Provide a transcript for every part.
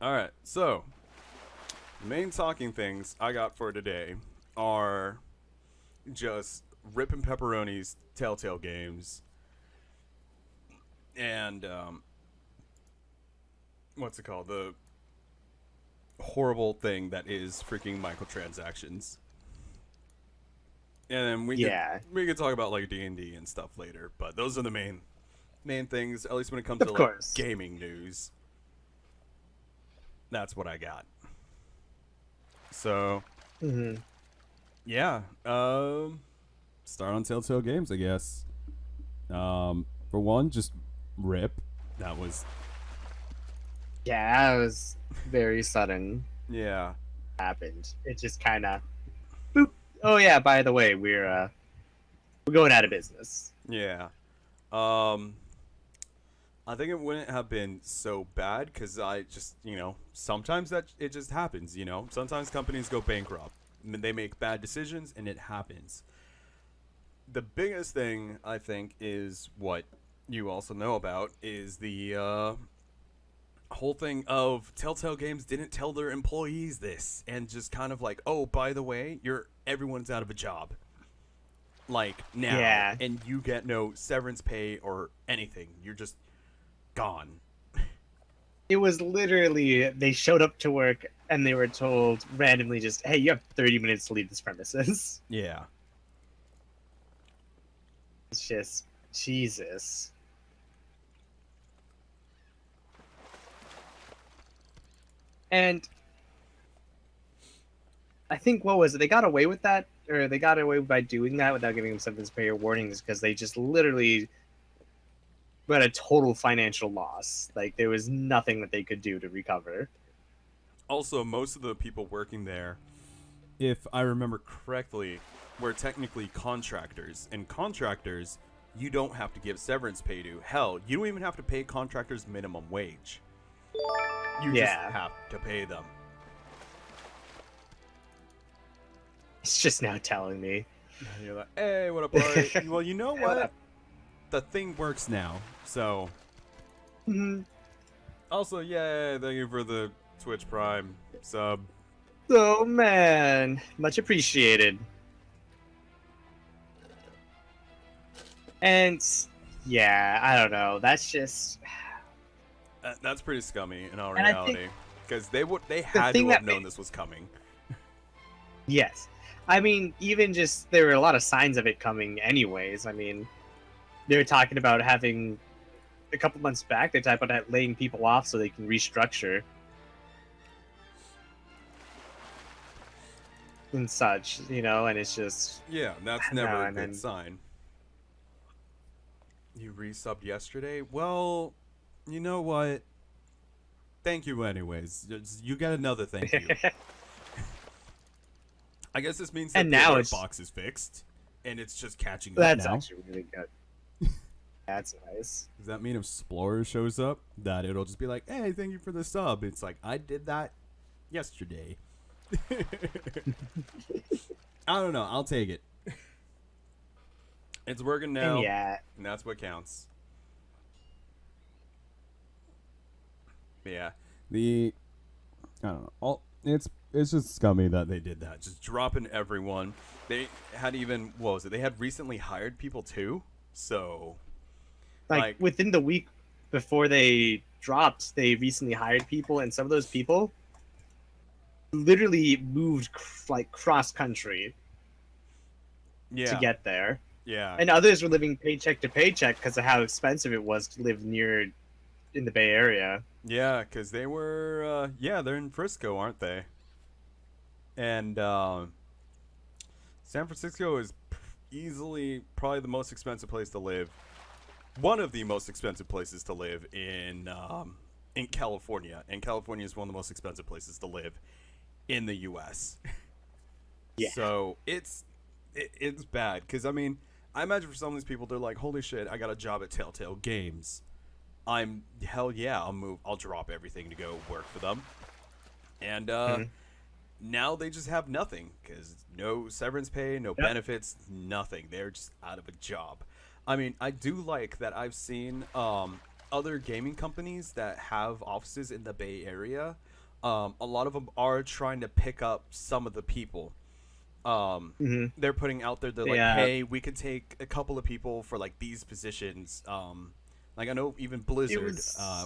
All right, so the main talking things I got for today are just ripping pepperonis, Telltale Games, and what's it called? The horrible thing that is freaking microtransactions. And then Yeah, we could talk about like D&D and stuff later, but those are the main things. At least when it comes to of like course. gaming news, that's what I got. So hmm yeah, start on Telltale Games, I guess. For one, just rip. That was Yeah, that was very sudden. yeah, Happened. It just kind of boop. Oh yeah, by the way, we're going out of business. yeah. Um, I think it wouldn't have been so bad because I just, sometimes that it just happens. Sometimes companies go bankrupt. They make bad decisions, and it happens. The biggest thing I think is what you also know about is the whole thing of Telltale Games didn't tell their employees this, and just kind of like, oh, by the way, everyone's out of a job. Like now, Yeah, and you get no severance pay or anything. You're just gone. it was literally they showed up to work and they were told randomly, just hey, you have 30 minutes to leave this premises. Yeah. It's just Jesus. And I think what was it? They got away with that, or they got away by doing that without giving them severance pay or warnings because they just literally were at a total financial loss. Like there was nothing that they could do to recover. Also, most of the people working there, if I remember correctly, were technically contractors. And contractors, you don't have to give severance pay to. Hell, you don't even have to pay contractors minimum wage. You just Yeah, have to pay them. it's just now telling me. And you're like, hey, what up, buddy? Well, you know Hey, what what? up? The thing works now. So, Mhm. also, yeah, thank you for the Twitch Prime sub. Oh man, much appreciated. And yeah, I don't know. That's just That's pretty scummy in all and I think reality. Because they the had thing to have that known this was coming. yes. I mean, even just there were a lot of signs of it coming anyways. I mean, they were talking about having a couple months back, they talked about laying people off so they can restructure and such, and it's just Yeah, that's I don't know, never a and good then sign. You resubbed yesterday? Well, you know what? Thank you anyways. You get another thank you. I guess this means that and the now alert it's box is fixed, and it's just catching up that's now. actually really good. That's nice. Does that mean if Explorer shows up, that it'll just be like, hey, thank you for the sub? It's like, I did that yesterday. I don't know. I'll take it. It's working And now, yeah, and that's what counts. Yeah. I don't know. It's just scummy that they did that. Just dropping everyone. They had even what was it? They had recently hired people too. So like within the week before they dropped, they recently hired people, and some of those people literally moved like cross country to yeah, get there, yeah, and others were living paycheck to paycheck because of how expensive it was to live near in the Bay Area. yeah. Because they were they're in Frisco, aren't they? And San Francisco is easily probably the most expensive place to live. One of the most expensive places to live in California, and California is one of the most expensive places to live in the U.S. Yeah. So it's bad because I mean I imagine for some of these people they're like, holy shit, I got a job at Telltale Games. I'm hell yeah, I'll drop everything to go work for them. And Mhm. now they just have nothing because no severance pay, no Yep. benefits, nothing. They're just out of a job. I mean, I do like that I've seen other gaming companies that have offices in the Bay Area, a lot of them are trying to pick up some of the people. They're putting out there, they're like, Yeah. hey, we could take a couple of people for like these positions. Like I know even It Blizzard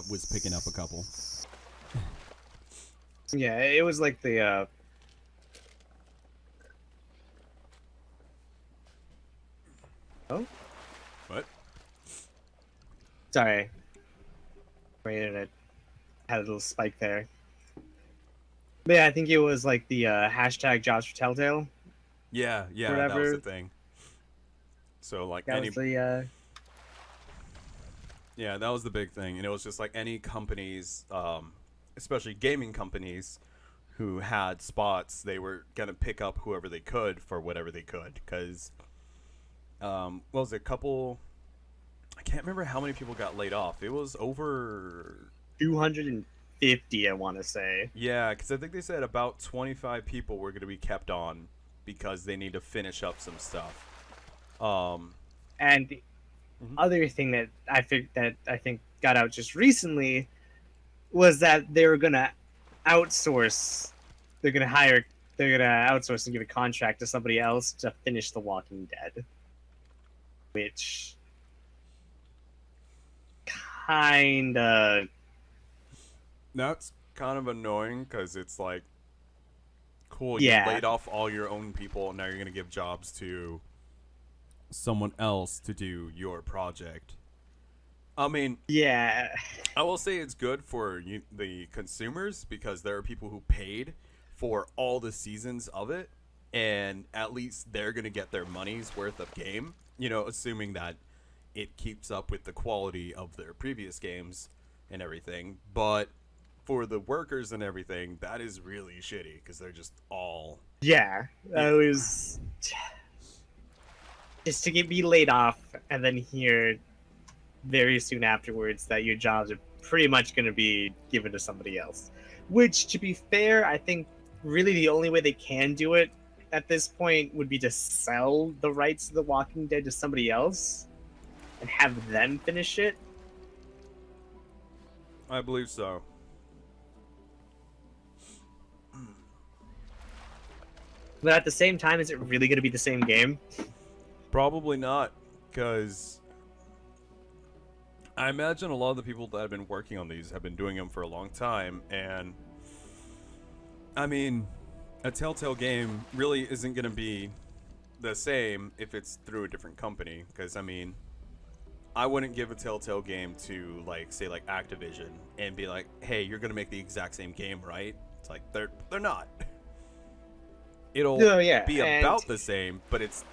was picking up a couple. Yeah, it was like the oh, What? sorry, my internet had a little spike there. But yeah, I think it was like the hashtag jobs for Telltale, Yeah, that was the whatever. thing. So like That any was the Yeah, that was the big thing. And it was just like any companies, especially gaming companies, who had spots, they were going to pick up whoever they could for whatever they could. Because, what was it, a couple, I can't remember how many people got laid off. It was over, 250, I want to say. yeah, because I think they said about 25 people were going to be kept on because they need to finish up some stuff. And the other thing that I think got out just recently was that they were gonna outsource. They're gonna hire. They're gonna outsource and give a contract to somebody else to finish The Walking Dead, which kinda That's kind of annoying because it's like, cool, you yeah laid off all your own people, and now you're going to give jobs to someone else to do your project. I mean, yeah I will say it's good for the consumers because there are people who paid for all the seasons of it, and at least they're going to get their money's worth of game, assuming that it keeps up with the quality of their previous games and everything. But for the workers and everything, that is really shitty because they're just all... That was just to be laid off and then hear very soon afterwards that your jobs are pretty much going to be given to somebody else. Which, to be fair, I think really the only way they can do it at this point would be to sell the rights to The Walking Dead to somebody else and have them finish it. I believe so. But at the same time, is it really going to be the same game? Probably not, because I imagine a lot of the people that have been working on these have been doing them for a long time, and I mean, a Telltale game really isn't going to be the same if it's through a different company, because I mean, I wouldn't give a Telltale game to, like, say, like Activision and be like, hey, you're going to make the exact same game, right? It's like, they're not. It'll be about the same, but it's,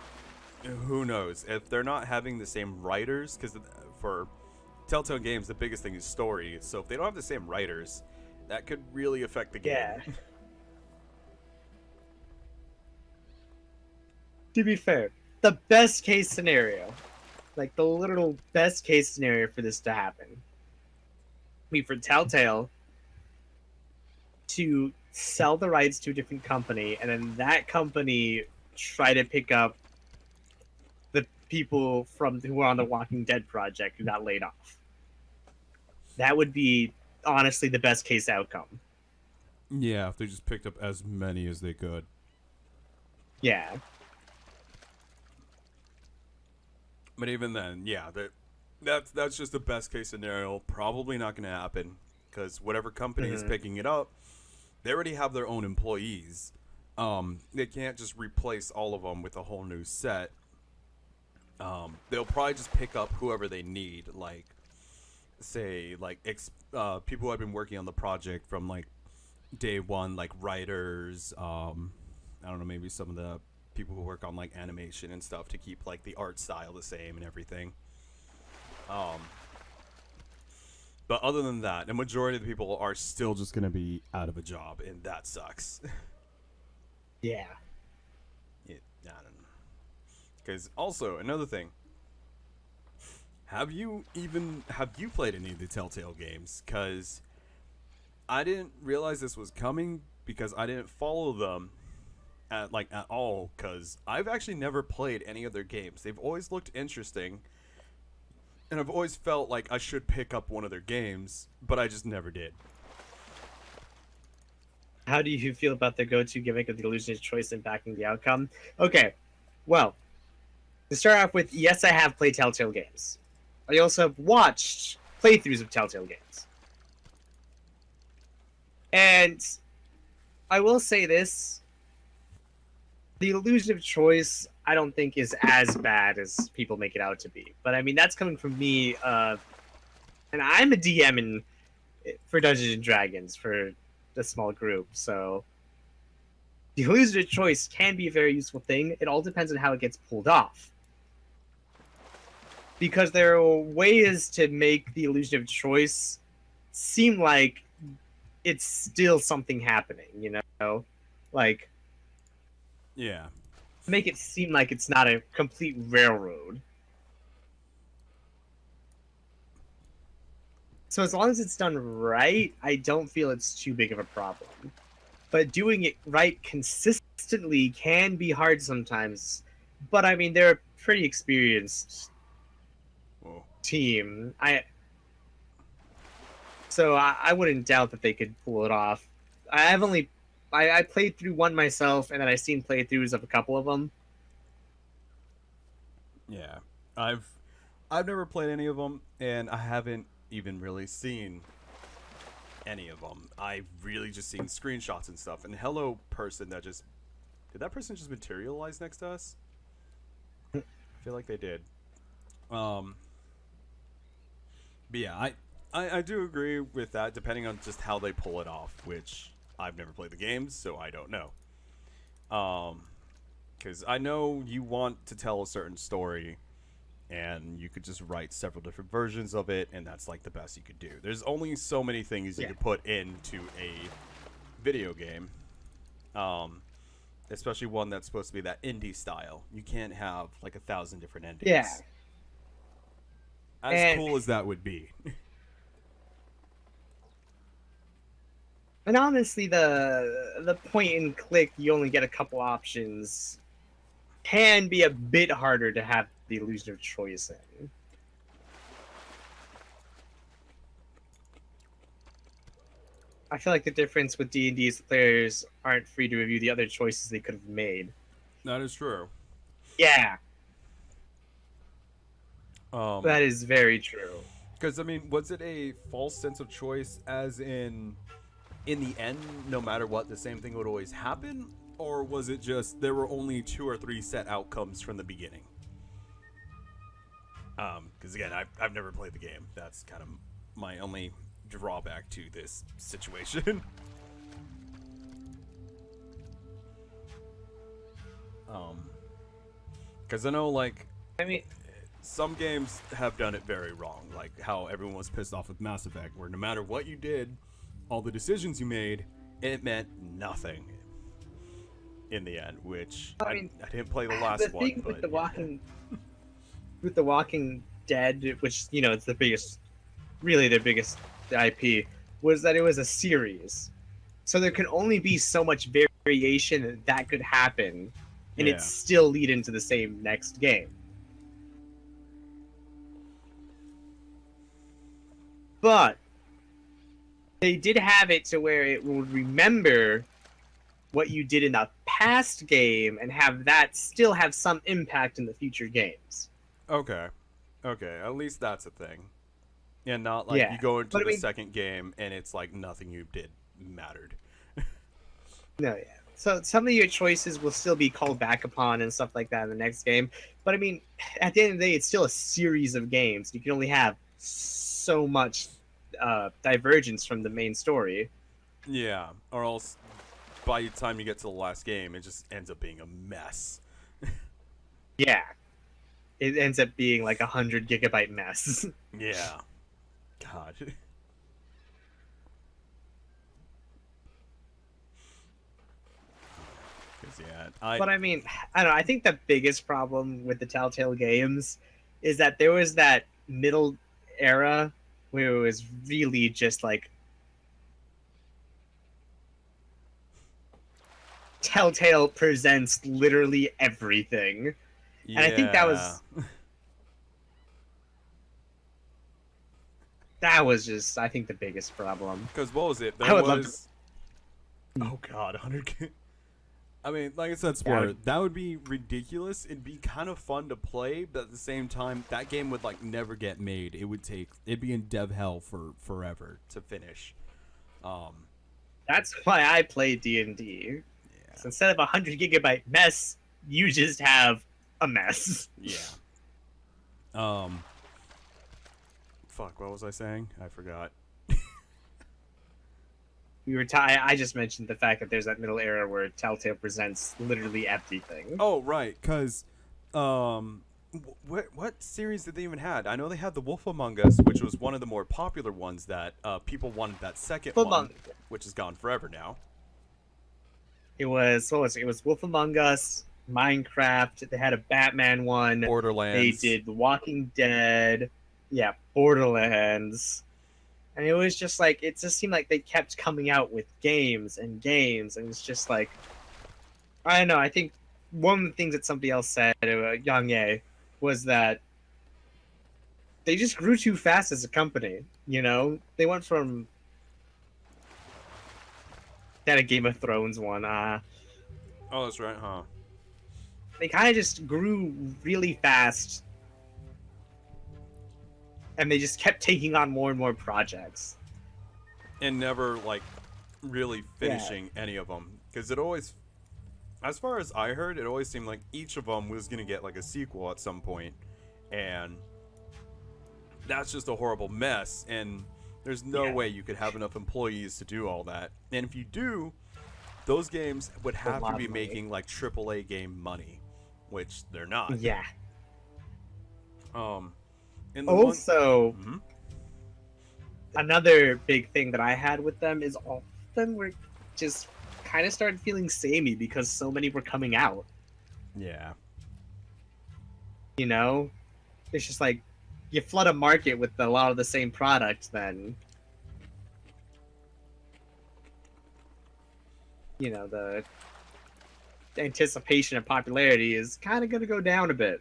who knows? If they're not having the same writers, because for Telltale Games, the biggest thing is story, so if they don't have the same writers, that could really affect the game. Yeah. To be fair, the best case scenario, like the literal best case scenario for this to happen, would be for Telltale to sell the rights to a different company, and then that company try to pick up the people who were on the Walking Dead project who got laid off. That would be honestly the best case outcome. Yeah, if they just picked up as many as they could. Yeah. But even then, yeah, that's just the best case scenario. Probably not going to happen, because whatever company is picking it up, they already have their own employees. They can't just replace all of them with a whole new set. They'll probably just pick up whoever they need, like, say, like, people who have been working on the project from, like, day one, like writers, I don't know, maybe some of the people who work on, like, animation and stuff to keep, like, the art style the same and everything. But other than that, the majority of the people are still just going to be out of a job, and that sucks. Yeah. I don't know. Because also, another thing, have you played any of the Telltale games? Because I didn't realize this was coming because I didn't follow them at all, because I've actually never played any of their games. They've always looked interesting, And I've always felt like I should pick up one of their games, but I just never did. How do you feel about the go-to gimmick of the illusion of choice impacting the outcome? Okay, well, to start off with, yes, I have played Telltale Games. I also have watched playthroughs of Telltale Games. And I will say this. The illusion of choice, I don't think, is as bad as people make it out to be. But I mean, that's coming from me, and I'm a DM for Dungeons and Dragons for a small group, so the illusion of choice can be a very useful thing. It all depends on how it gets pulled off. Because there are ways to make the illusion of choice seem like it's still something happening, you know? Like, Yeah. make it seem like it's not a complete railroad. So as long as it's done right, I don't feel it's too big of a problem. But doing it right consistently can be hard sometimes. But I mean, they're a pretty experienced team. So I wouldn't doubt that they could pull it off. I played through one myself, and then I've seen playthroughs of a couple of them. Yeah, I've never played any of them, and I haven't even really seen any of them. I've really just seen screenshots and stuff. And hello, person that just did that person just materialize next to us? I feel like they did. But yeah, I do agree with that, depending on just how they pull it off, which I've never played the games, so I don't know. Because I know you want to tell a certain story, and you could just write several different versions of it, and that's like the best you could do. There's only so many things you could put into a video game, especially one that's supposed to be that indie style. You can't have like 1,000 different endings. Yeah. As cool as that would be. And honestly, the point and click, you only get a couple options, can be a bit harder to have the illusion of choice in. I feel like the difference with D&D is the players aren't free to review the other choices they could have made. That is true. Yeah. That is very true. Because, I mean, was it a false sense of choice as in the end, no matter what, the same thing would always happen? Or was it just there were only 2 or 3 set outcomes from the beginning? Because, again, I've never played the game. That's kind of my only drawback to this situation. Because I know, like, I mean, some games have done it very wrong, like how everyone was pissed off with Mass Effect, where no matter what you did, all the decisions you made, it meant nothing in the end, which I didn't play the last one. Thing but with the Walking Dead, which, you know, it's the biggest, really their biggest IP, was that it was a series. So there can only be so much variation that could happen, and it still lead into the same next game. But they did have it to where it will remember what you did in the past game and have that still have some impact in the future games. Okay. At least that's a thing. And not like you go into the second game and it's like nothing you did mattered. No, yeah. So some of your choices will still be called back upon and stuff like that in the next game. But I mean, at the end of the day, it's still a series of games. You can only have so much divergence from the main story. Yeah, or else by the time you get to the last game, it just ends up being a mess. Yeah. It ends up being like 100 gigabyte mess. Yeah. God. But I mean, I don't know. I think the biggest problem with the Telltale Games is that there was that middle era where it was really just like Telltale presents literally everything. Yeah. And I think that was That was just, I think, the biggest problem. Because what was it? I There would love was. Oh God, 100. I mean, like I said, Yeah. spoiler. That would be ridiculous. It'd be kind of fun to play, but at the same time, that game would like never get made. It'd be in dev hell for forever to finish. That's why I play D&D. Yeah. So instead of 100 gigabyte mess, you just have a mess. Yeah. Fuck. What was I saying? I forgot. I just mentioned the fact that there's that middle era where Telltale presents literally everything. Oh right, because what series did they even had? I know they had The Wolf Among Us, which was one of the more popular ones that people wanted that second one, which is gone forever now. It was It was Wolf Among Us, Minecraft. They had a Batman one. Borderlands. They did The Walking Dead. Yeah, Borderlands. And it was just like, it just seemed like they kept coming out with games, and it's just like, I don't know. I think one of the things that somebody else said, Yang Ye, was that they just grew too fast as a company. You know, they went from that a Game of Thrones one. Oh, that's right, huh? They kind of just grew really fast, and they just kept taking on more and more projects, and never like really finishing any of them, because it always, as far as I heard, it always seemed like each of them was gonna get like a sequel at some point, and that's just a horrible mess. And there's no way you could have enough employees to do all that. And if you do, those games would have to be making like AAA game money, which they're not. Yeah. And also, another big thing that I had with them is all of them were just kind of started feeling samey because so many were coming out. Yeah. You know, it's just like you flood a market with a lot of the same products, then you know the anticipation and popularity is kind of going to go down a bit.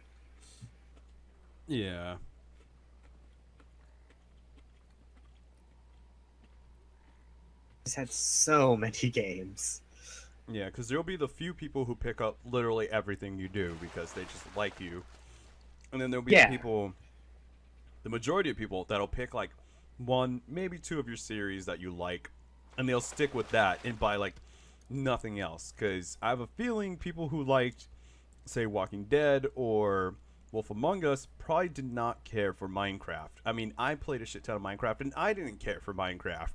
Yeah. Just had so many games. Yeah, because there'll be the few people who pick up literally everything you do because they just like you. And then there'll be the people, the majority of people that'll pick like one, maybe two of your series that you like, and they'll stick with that and buy like nothing else. Because I have a feeling people who liked, say, Walking Dead or Wolf Among Us probably did not care for Minecraft. I mean, I played a shit ton of Minecraft, and I didn't care for Minecraft.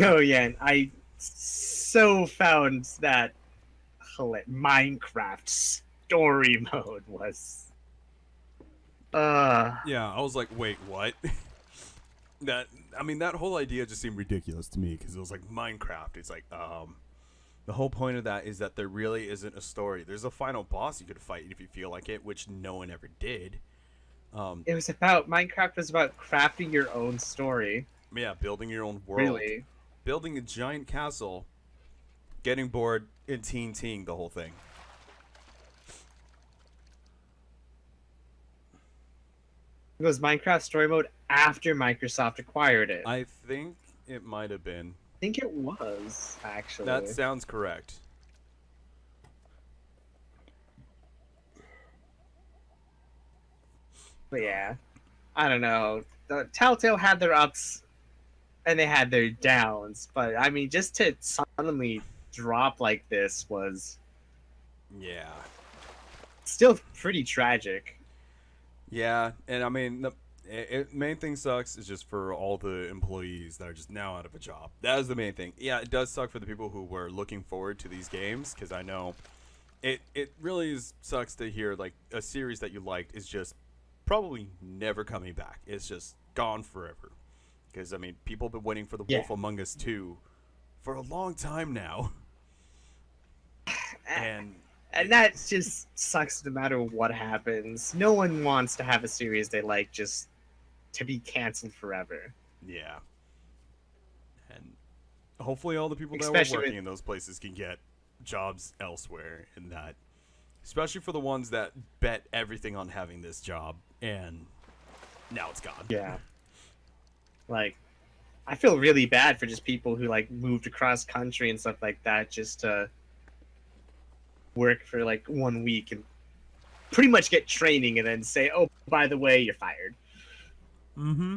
Oh yeah, and I so found that Minecraft story mode was Yeah, I was like, wait, what? That whole idea just seemed ridiculous to me because it was like Minecraft. It's like, the whole point of that is that there really isn't a story. There's a final boss you could fight if you feel like it, which no one ever did. It was about Minecraft was about crafting your own story. Yeah, building your own world. Really? Building a giant castle, getting bored, and TNTing the whole thing. It was Minecraft story mode after Microsoft acquired it. I think it might have been. I think it was, actually. That sounds correct. But yeah, I don't know. The Telltale had their ups and they had their downs, but I mean, just to suddenly drop like this was Yeah. still pretty tragic. Yeah, and I mean, the main thing sucks is just for all the employees that are just now out of a job. That is the main thing. Yeah, it does suck for the people who were looking forward to these games, because I know it really sucks to hear like a series that you liked is just probably never coming back. It's just gone forever. Because, I mean, people have been waiting for the Wolf Among Us 2 for a long time now. And that just sucks no matter what happens. No one wants to have a series they like just to be canceled forever. Yeah. And hopefully all the people that Especially were working in those places can get jobs elsewhere, and that especially for the ones that bet everything on having this job, and now it's gone. Yeah. Like, I feel really bad for just people who like moved across country and stuff like that just to work for like 1 week and pretty much get training and then say, oh, by the way, you're fired. Mm-hmm.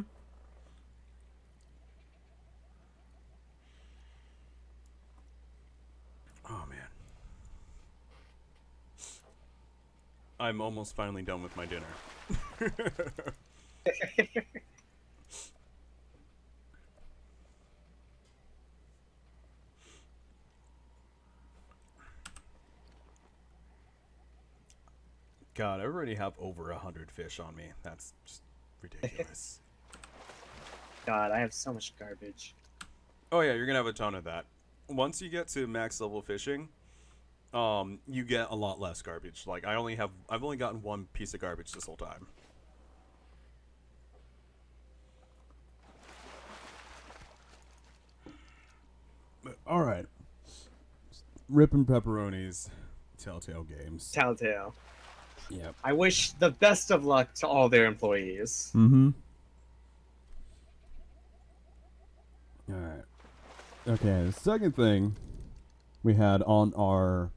Oh, man. I'm almost finally done with my dinner. God, I already have over 100 fish on me. That's just ridiculous. God, I have so much garbage. Oh yeah, you're gonna have a ton of that. Once you get to max level fishing, you get a lot less garbage. Like I've only gotten one piece of garbage this whole time. But, all right, ripping pepperonis, Telltale Games. Telltale. Yep. I wish the best of luck to all their employees. Mm-hmm. All right. Okay, the second thing we had on our,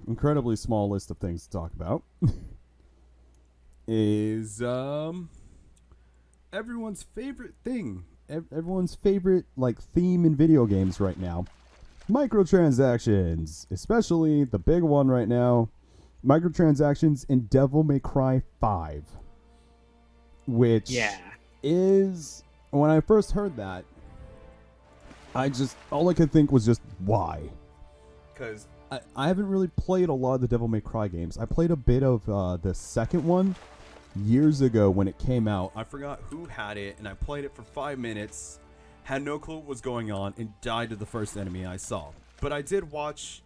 incredibly small list of things to talk about is everyone's favorite thing, everyone's favorite like theme in video games right now, microtransactions, especially the big one right now, microtransactions in Devil May Cry 5, which is, when I first heard that, all I could think was just why. Because I haven't really played a lot of the Devil May Cry games. I played a bit of the second one years ago when it came out. I forgot who had it, and I played it for 5 minutes, had no clue what was going on, and died to the first enemy I saw. But I did watch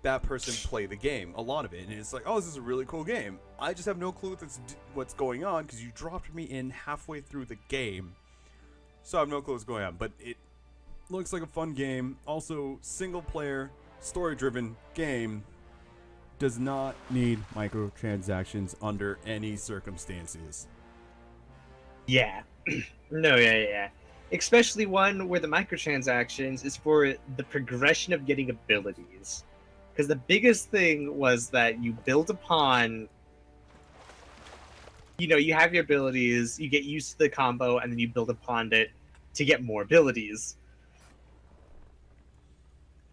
that person play the game, a lot of it, and it's like, oh, this is a really cool game. I just have no clue what's going on because you dropped me in halfway through the game, so I have no clue what's going on. But it looks like a fun game. Also, single player, story driven game. Does not need microtransactions under any circumstances. Yeah. No, yeah. Especially one where the microtransactions is for the progression of getting abilities. Because the biggest thing was that you build upon, you have your abilities, you get used to the combo, and then you build upon it to get more abilities.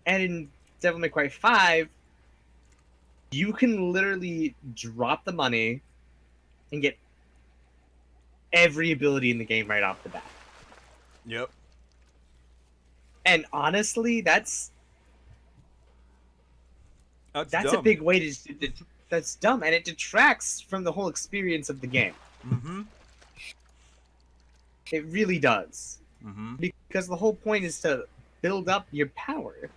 And in Devil May Cry 5, you can literally drop the money and get every ability in the game right off the bat. Yep. And honestly, that's dumb. a big way to that's dumb, and it detracts from the whole experience of the game. Mm-hmm. It really does. Mm-hmm. Because the whole point is to build up your power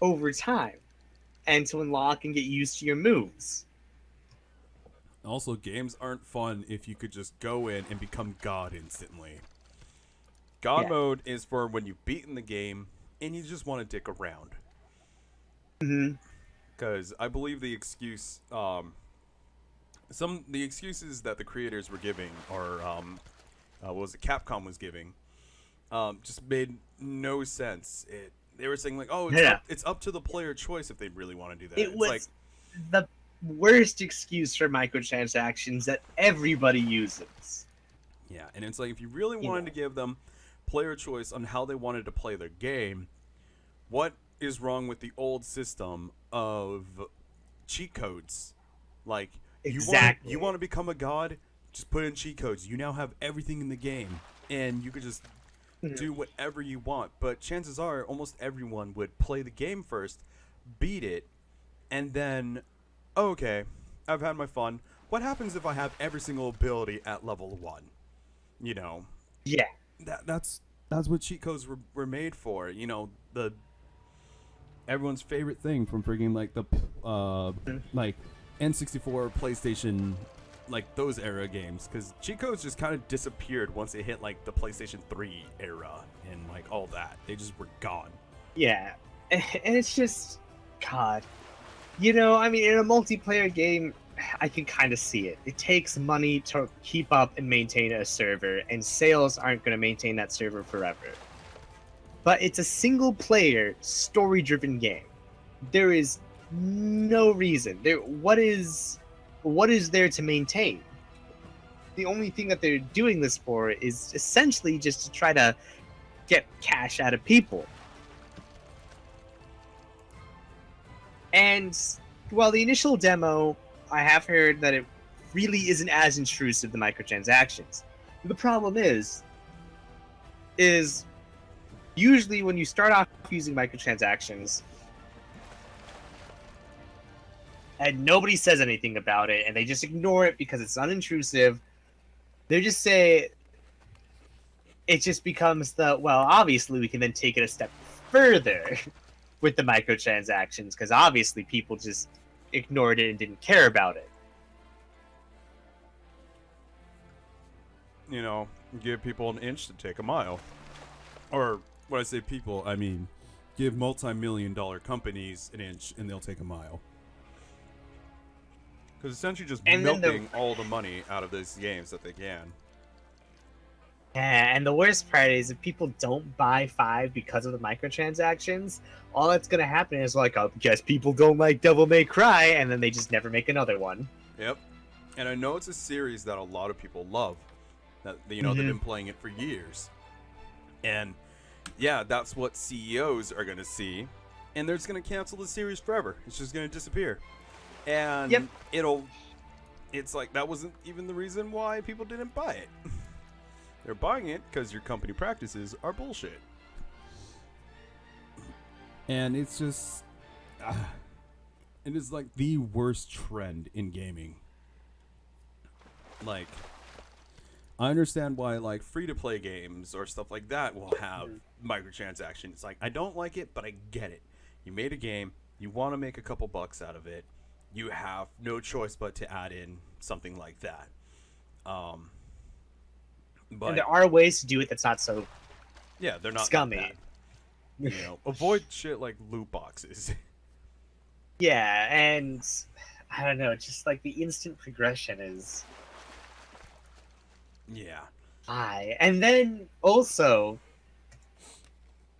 over time and to unlock and get used to your moves. Also, games aren't fun if you could just go in and become God instantly. God mode is for when you've beaten the game and you just want to dick around. Mm-hmm. Because I believe the excuse, the excuses that the creators were giving, or what was it, Capcom was giving, just made no sense. They were saying like, oh, it's up to the player choice if they really want to do that. It was like the worst excuse for microtransactions that everybody uses. Yeah, and it's like if you really wanted to give them player choice on how they wanted to play their game, what is wrong with the old system of cheat codes? Like, exactly. You want to become a god, just put in cheat codes. You now have everything in the game, and you could just do whatever you want. But chances are almost everyone would play the game first, beat it, and then, okay, I've had my fun. What happens if I have every single ability at level 1? Yeah. That's what cheat codes were made for. The everyone's favorite thing from freaking like the like N64, PlayStation, like those era games, because cheat codes just kind of disappeared once it hit like the PlayStation 3 era and like all that. They just were gone. Yeah, and it's just God. You know, I mean, in a multiplayer game, I can kind of see it. It takes money to keep up and maintain a server, and sales aren't going to maintain that server forever. But it's a single-player, story-driven game. There is no reason. What is there to maintain? The only thing that they're doing this for is essentially just to try to get cash out of people. And while the initial demo, I have heard that it really isn't as intrusive, the microtransactions. The problem is usually when you start off using microtransactions and nobody says anything about it and they just ignore it because it's unintrusive, they just say it just becomes well, obviously we can then take it a step further with the microtransactions because obviously people just ignored it and didn't care about it. You know, give people an inch to take a mile. Or when I say people, I mean give multi-million-dollar companies an inch and they'll take a mile. Because essentially just milking all the money out of these games that they can. Yeah, and the worst part is if people don't buy 5 because of the microtransactions, all that's going to happen is like, I guess people don't like Devil May Cry, and then they just never make another one. Yep. And I know it's a series that a lot of people love. That, you know, they've been playing it for years. And yeah, that's what CEOs are going to see. And they're just going to cancel the series forever. It's just going to disappear. And it's like, that wasn't even the reason why people didn't buy it. They're buying it because your company practices are bullshit. And it's just... it is like the worst trend in gaming. Like, I understand why like free-to-play games or stuff like that will have microtransactions. It's like, I don't like it, but I get it. You made a game, you want to make a couple bucks out of it, you have no choice but to add in something like that. But, and there are ways to do it that's not so they're not scummy. Like that. You know, avoid shit like loot boxes. Yeah, and I don't know, just like the instant progression is high. And then also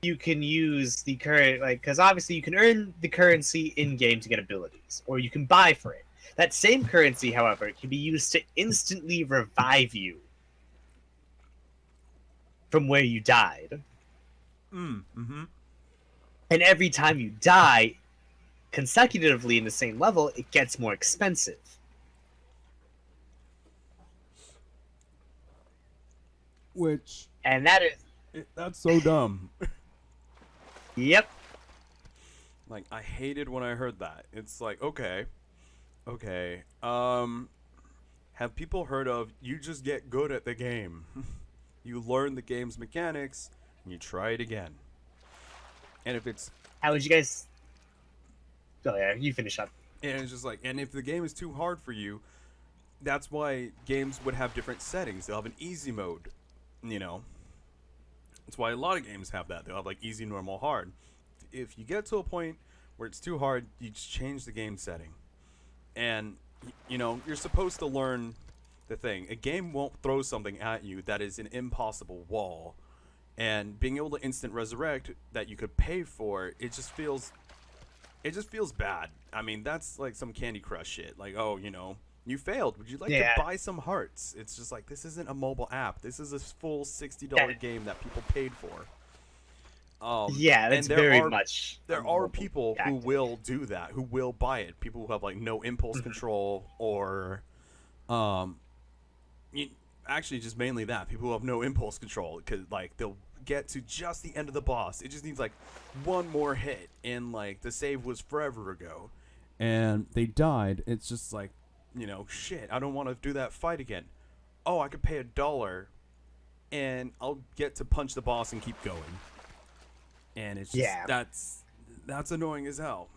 you can use the current, like, because obviously you can earn the currency in game to get abilities, or you can buy for it. That same currency, however, can be used to instantly revive you from where you died. Mm-hmm. And every time you die consecutively in the same level, it gets more expensive. And that is... that's so dumb. Yep. Like, I hated when I heard that. It's like, okay. Have people heard of, you just get good at the game. You learn the game's mechanics, and you try it again. And if it's... How would you guys... Oh, yeah, you finish up. And it's just like, and if the game is too hard for you, that's why games would have different settings. They'll have an easy mode, you know. That's why a lot of games have that. They'll have, like, easy, normal, hard. If you get to a point where it's too hard, you just change the game setting. And, you know, you're supposed to learn the thing. A game won't throw something at you that is an impossible wall. And being able to instant resurrect that you could pay for, it just feels bad. I mean, that's like some Candy Crush shit. Like, oh, you know, you failed. Would you like to buy some hearts? It's just like, this isn't a mobile app. This is a full $60 game that people paid for. That's very much. There are people who will do that, who will buy it. People who have like no impulse control, or, actually just mainly that. People who have no impulse control, because like they'll get to just the end of the boss. It just needs like one more hit, and like the save was forever ago, and they died. It's just like, you know, shit. I don't want to do that fight again. Oh, I could pay $1, and I'll get to punch the boss and keep going. And it's just, that's annoying as hell.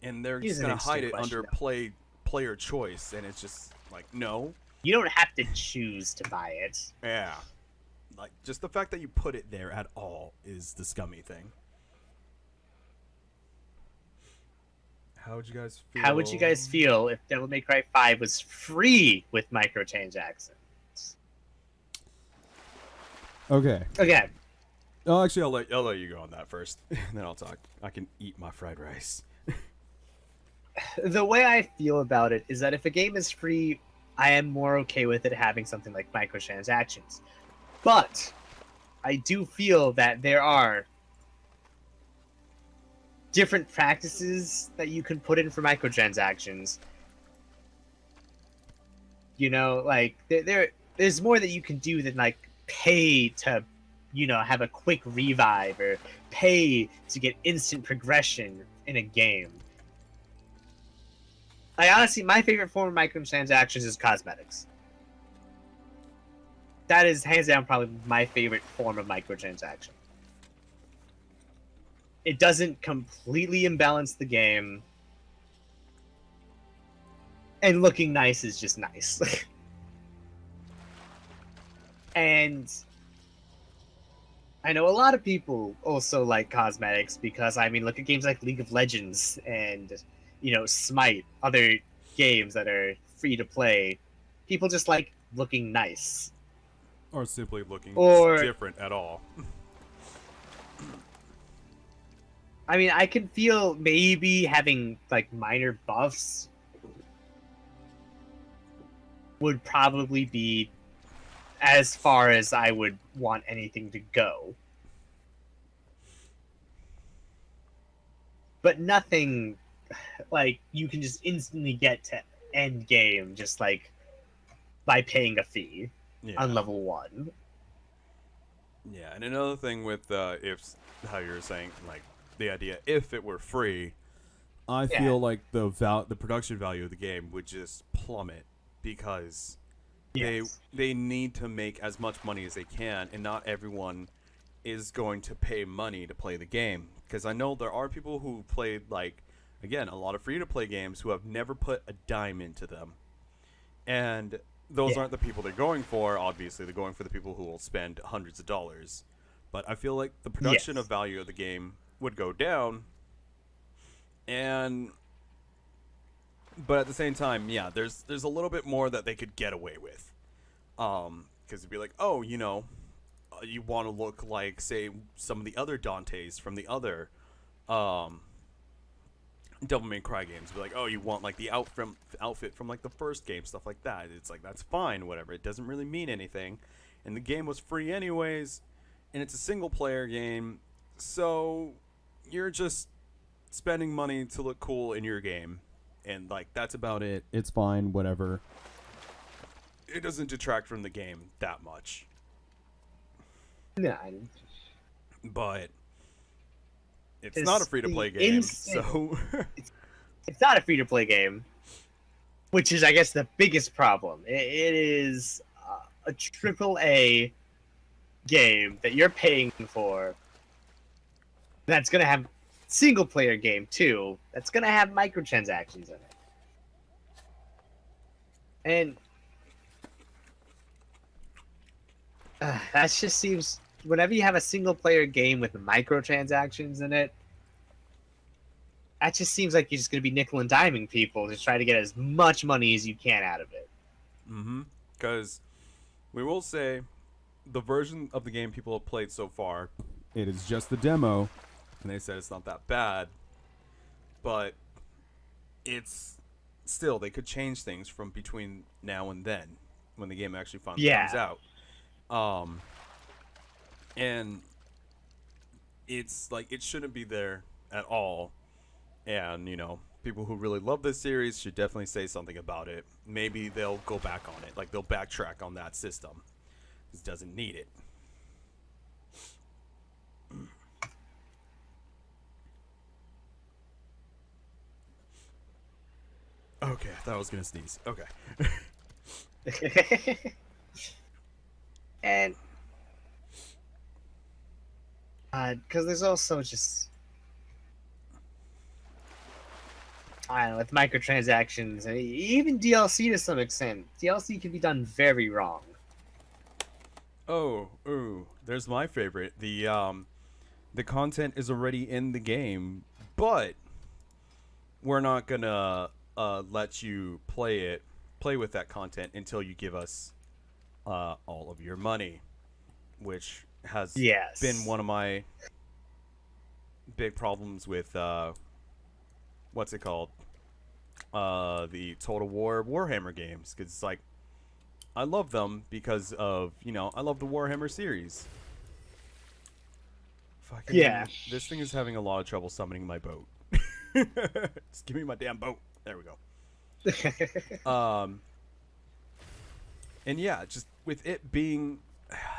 And they're just gonna hide it under player choice, and it's just like, no. You don't have to choose to buy it. Yeah. Like, just the fact that you put it there at all is the scummy thing. How would you guys feel? How would you guys feel if Devil May Cry 5 was free with microtransactions? Okay. Okay. Oh, actually, I'll let you go on that first, and then I'll talk. I can eat my fried rice. The way I feel about it is that if a game is free, I am more okay with it having something like microtransactions. But I do feel that there are different practices that you can put in for microtransactions. You know, like there's more that you can do than like pay to, you know, have a quick revive or pay to get instant progression in a game. I honestly, my favorite form of microtransactions is cosmetics. That is hands down probably my favorite form of microtransaction. It doesn't completely imbalance the game, and looking nice is just nice. And I know a lot of people also like cosmetics because, I mean, look at games like League of Legends and, you know, Smite, other games that are free to play. People just like looking nice. Or simply looking different at all. I mean, I can feel maybe having like minor buffs would probably be as far as I would want anything to go. But nothing like you can just instantly get to end game just like by paying a fee on level 1. Yeah, and another thing with if how you're saying, like, the idea if it were free, I feel like the production value of the game would just plummet because they need to make as much money as they can, and not everyone is going to pay money to play the game. Because I know there are people who played, like, again, a lot of free-to-play games who have never put a dime into them. And those aren't the people they're going for. Obviously, they're going for the people who will spend hundreds of dollars. But I feel like the production of value of the game would go down. But at the same time, yeah, there's a little bit more that they could get away with. Because it'd be like, oh, you know, you want to look like, say, some of the other Dantes from the other Devil May Cry games. Be like, oh, you want like the outfit from like the first game, stuff like that. It's like, that's fine, whatever. It doesn't really mean anything. And the game was free anyways, and it's a single player game, so you're just spending money to look cool in your game. And like, that's about it. It's fine, whatever. It doesn't detract from the game that much. No. But it's not a free-to-play game, so... It's not a free-to-play game, which is, I guess, the biggest problem. It is a AAA game that you're paying for that's going to have single-player game, too, that's going to have microtransactions in it. And that just seems... Whenever you have a single-player game with microtransactions in it, that just seems like you're just going to be nickel and diming people to try to get as much money as you can out of it. Mm-hmm. Because we will say the version of the game people have played so far, it is just the demo, and they said it's not that bad, but it's still, they could change things from between now and then when the game actually finally comes out. And it's like, it shouldn't be there at all. And, you know, people who really love this series should definitely say something about it. Maybe they'll go back on it. Like, they'll backtrack on that system. This doesn't need it. Okay, I thought I was going to sneeze. Okay. And because there's also just, I don't know, with microtransactions and even DLC to some extent, DLC can be done very wrong. There's my favorite. The content is already in the game, but we're not gonna let you play with that content until you give us all of your money, which has been Yes. one of my big problems with what's it called, the Total War Warhammer games, because it's like I love them because of, I love the Warhammer series. Yeah. Fucking, this thing is having a lot of trouble summoning my boat. Just give me my damn boat. There we go. And yeah, just with it being,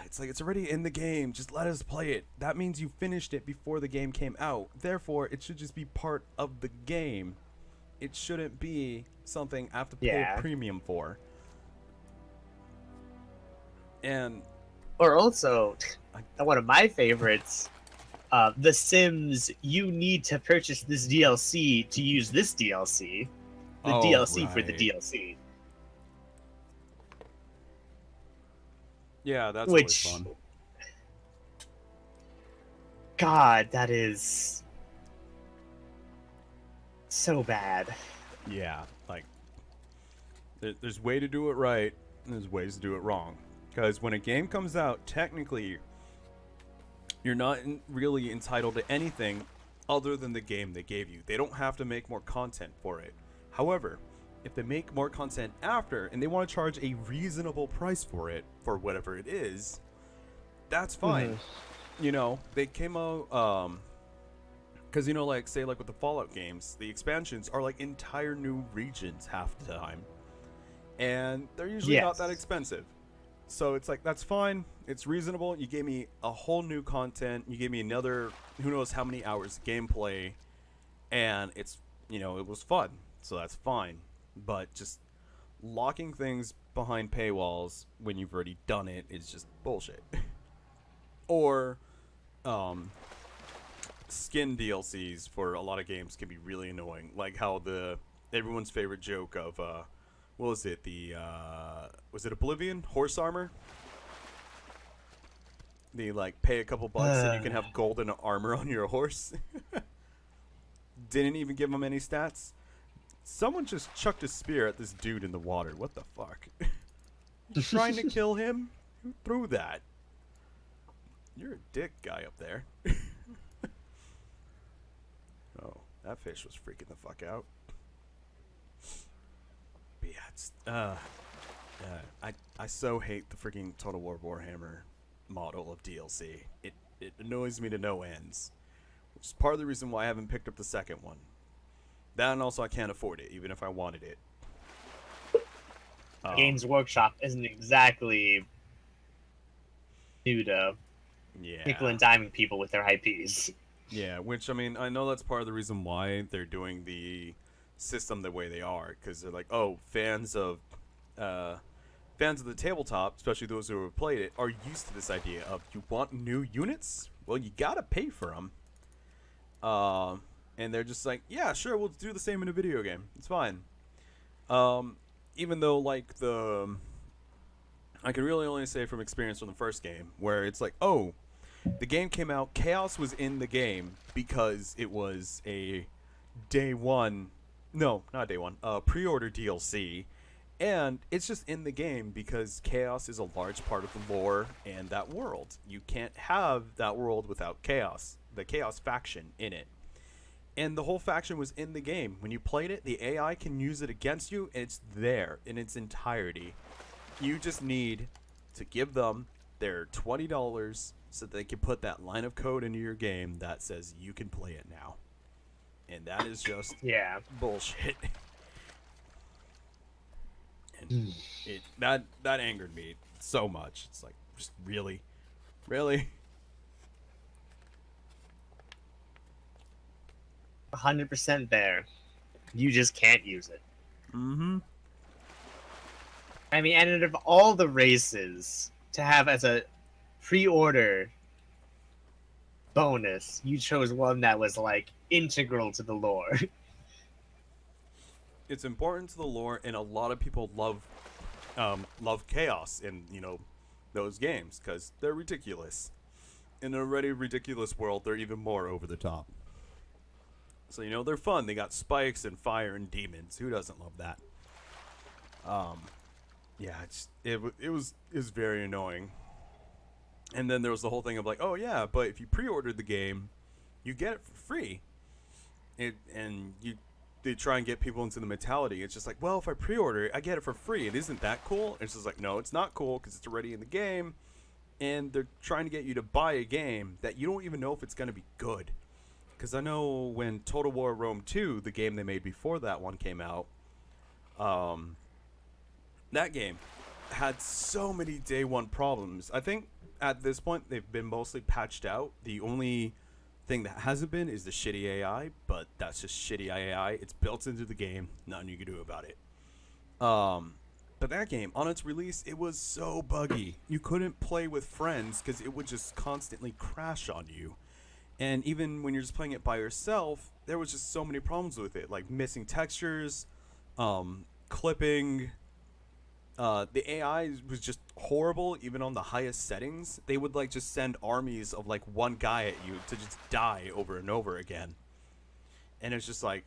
it's like it's already in the game. Just let us play it. That means you finished it before the game came out. Therefore, it should just be part of the game. It shouldn't be something I have to pay a premium for. And or also, one of my favorites, The Sims, you need to purchase this DLC to use this DLC. The DLC for the DLC. Yeah, that's always fun. God, that is so bad. Yeah, like, there's way to do it right, and there's ways to do it wrong. Because when a game comes out, technically, you're not really entitled to anything other than the game they gave you. They don't have to make more content for it. However, if they make more content after, and they want to charge a reasonable price for it, for whatever it is, that's fine. They came out, because, like, say, like, with the Fallout games, the expansions are, like, entire new regions half the time. And they're usually not that expensive. So it's like, that's fine. It's reasonable. You gave me a whole new content. You gave me another, who knows how many hours of gameplay. And it's, it was fun. So that's fine. But just locking things behind paywalls when you've already done it is just bullshit. Or, skin DLCs for a lot of games can be really annoying. Like how everyone's favorite joke of, what was it? Was it Oblivion? Horse armor? They, like, pay a couple bucks and you can have golden armor on your horse. Didn't even give him any stats. Someone just chucked a spear at this dude in the water. What the fuck? You trying to kill him? Who threw that? You're a dick, guy up there. Oh, that fish was freaking the fuck out. But yeah, it's, I so hate the freaking Total War Warhammer model of DLC. It annoys me to no ends, which is part of the reason why I haven't picked up the second one. That, and also I can't afford it, even if I wanted it. Games Workshop isn't exactly new to nickel and diming people with their IPs. Yeah, which, I mean, I know that's part of the reason why they're doing the system the way they are, because they're like, oh, fans of the tabletop, especially those who have played it, are used to this idea of, you want new units? Well, you gotta pay for them. And they're just like, yeah, sure, we'll do the same in a video game. It's fine. Even though, like, I can really only say from experience from the first game, where it's like, oh, the game came out, Chaos was in the game because it was a pre-order DLC, and it's just in the game because Chaos is a large part of the lore and that world. You can't have that world without Chaos, the Chaos faction in it. And the whole faction was in the game. When you played it, the AI can use it against you, and it's there in its entirety. You just need to give them their $20 so they can put that line of code into your game that says you can play it now. And that is just bullshit. And that angered me so much. It's like, just really? 100% there. You just can't use it. Mm-hmm. I mean, and out of all the races to have as a pre-order bonus, you chose one that was, like, integral to the lore. It's important to the lore, and a lot of people love Chaos in, those games, because they're ridiculous. In an already ridiculous world, they're even more over the top. So they're fun. They got spikes and fire and demons. Who doesn't love that? Yeah, it was very annoying. And then there was the whole thing of like, oh yeah, but if you pre-ordered the game, you get it for free. They try and get people into the mentality. It's just like, well, if I pre-order it, I get it for free. It isn't that cool. And it's just like, no, it's not cool because it's already in the game. And they're trying to get you to buy a game that you don't even know if it's going to be good. Because I know when Total War Rome 2, the game they made before that one came out, that game had so many day one problems. I think at this point they've been mostly patched out. The only thing that hasn't been is the shitty AI, but that's just shitty AI. It's built into the game. Nothing you can do about it. But that game, on its release, it was so buggy. You couldn't play with friends because it would just constantly crash on you. And even when you're just playing it by yourself, there was just so many problems with it, like missing textures, clipping. The AI was just horrible, even on the highest settings. They would like just send armies of like one guy at you to just die over and over again. And it's just like,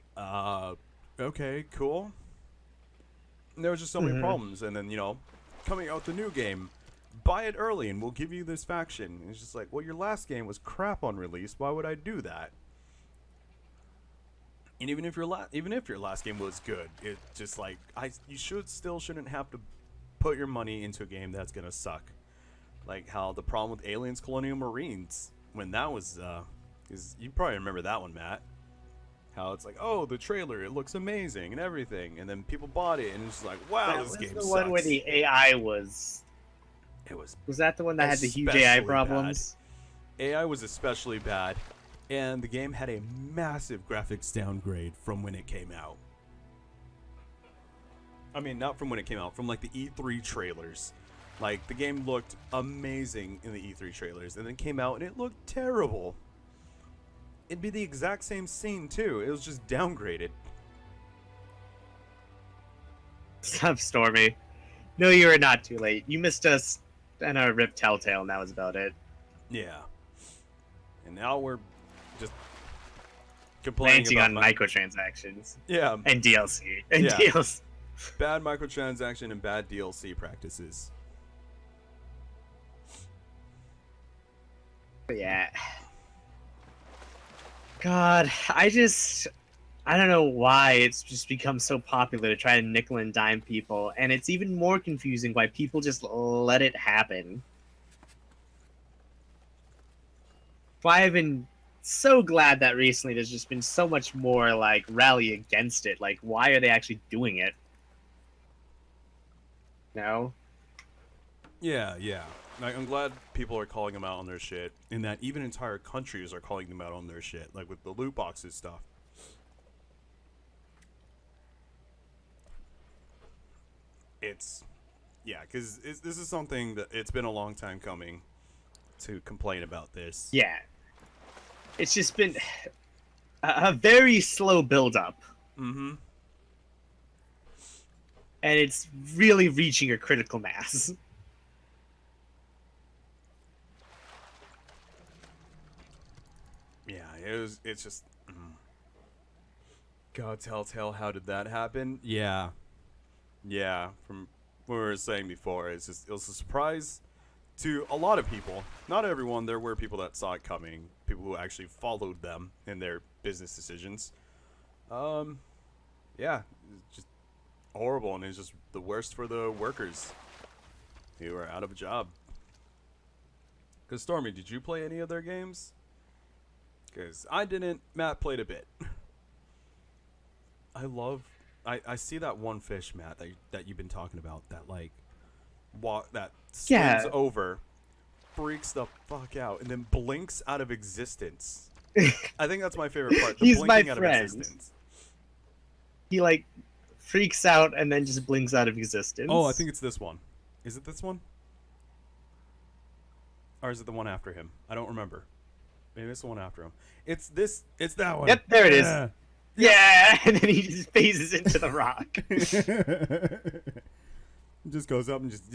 okay, cool. And there was just so many problems. And then, coming out the new game, buy it early and we'll give you this faction. And it's just like, well, your last game was crap on release. Why would I do that? And even if your last game was good, it just like you shouldn't have to put your money into a game that's gonna suck. Like how the problem with Aliens Colonial Marines, when that was is you probably remember that one, Matt. How it's like, oh, the trailer, it looks amazing and everything, and then people bought it and it's just like, wow, this game sucks. The one where the AI was that the one that had the huge AI problems? Bad. AI was especially bad. And the game had a massive graphics downgrade from when it came out. I mean, not from when it came out, from like the E3 trailers. Like, the game looked amazing in the E3 trailers, and then came out and it looked terrible. It'd be the exact same scene, too. It was just downgraded. Stop, Stormy. No, you are not too late. You missed us and our Rip Telltale, and that was about it. Yeah. And now we're just complaining on microtransactions. Yeah. And DLC. And DLC. Bad microtransaction and bad DLC practices. Yeah. God, I don't know why it's just become so popular to try to nickel and dime people, and it's even more confusing why people just let it happen. Why I've been so glad that recently there's just been so much more like rally against it. Like, why are they actually doing it? No? Yeah. Like, I'm glad people are calling them out on their shit, and that even entire countries are calling them out on their shit, like with the loot boxes stuff. Because this is something that it's been a long time coming to complain about this. Yeah. It's just been a very slow build-up. Mm-hmm. And it's really reaching a critical mass. Yeah, it's just... God, Telltale, how did that happen? Yeah, from what we were saying before, it was a surprise to a lot of people. Not everyone. There were people that saw it coming, people who actually followed them in their business decisions. Yeah, it's just horrible, and it's just the worst for the workers who are out of a job. Because, Stormy, did you play any of their games? Because I didn't. Matt played a bit. I see that one fish, Matt, that you've been talking about, that like that swims over, freaks the fuck out, and then blinks out of existence. I think that's my favorite part. He's my friend. He like freaks out and then just blinks out of existence. Oh, I think it's this one. Is it this one? Or is it the one after him? I don't remember. Maybe it's the one after him. It's that one. Yep, there it is. Yeah, and then he just phases into the rock. Just goes up and just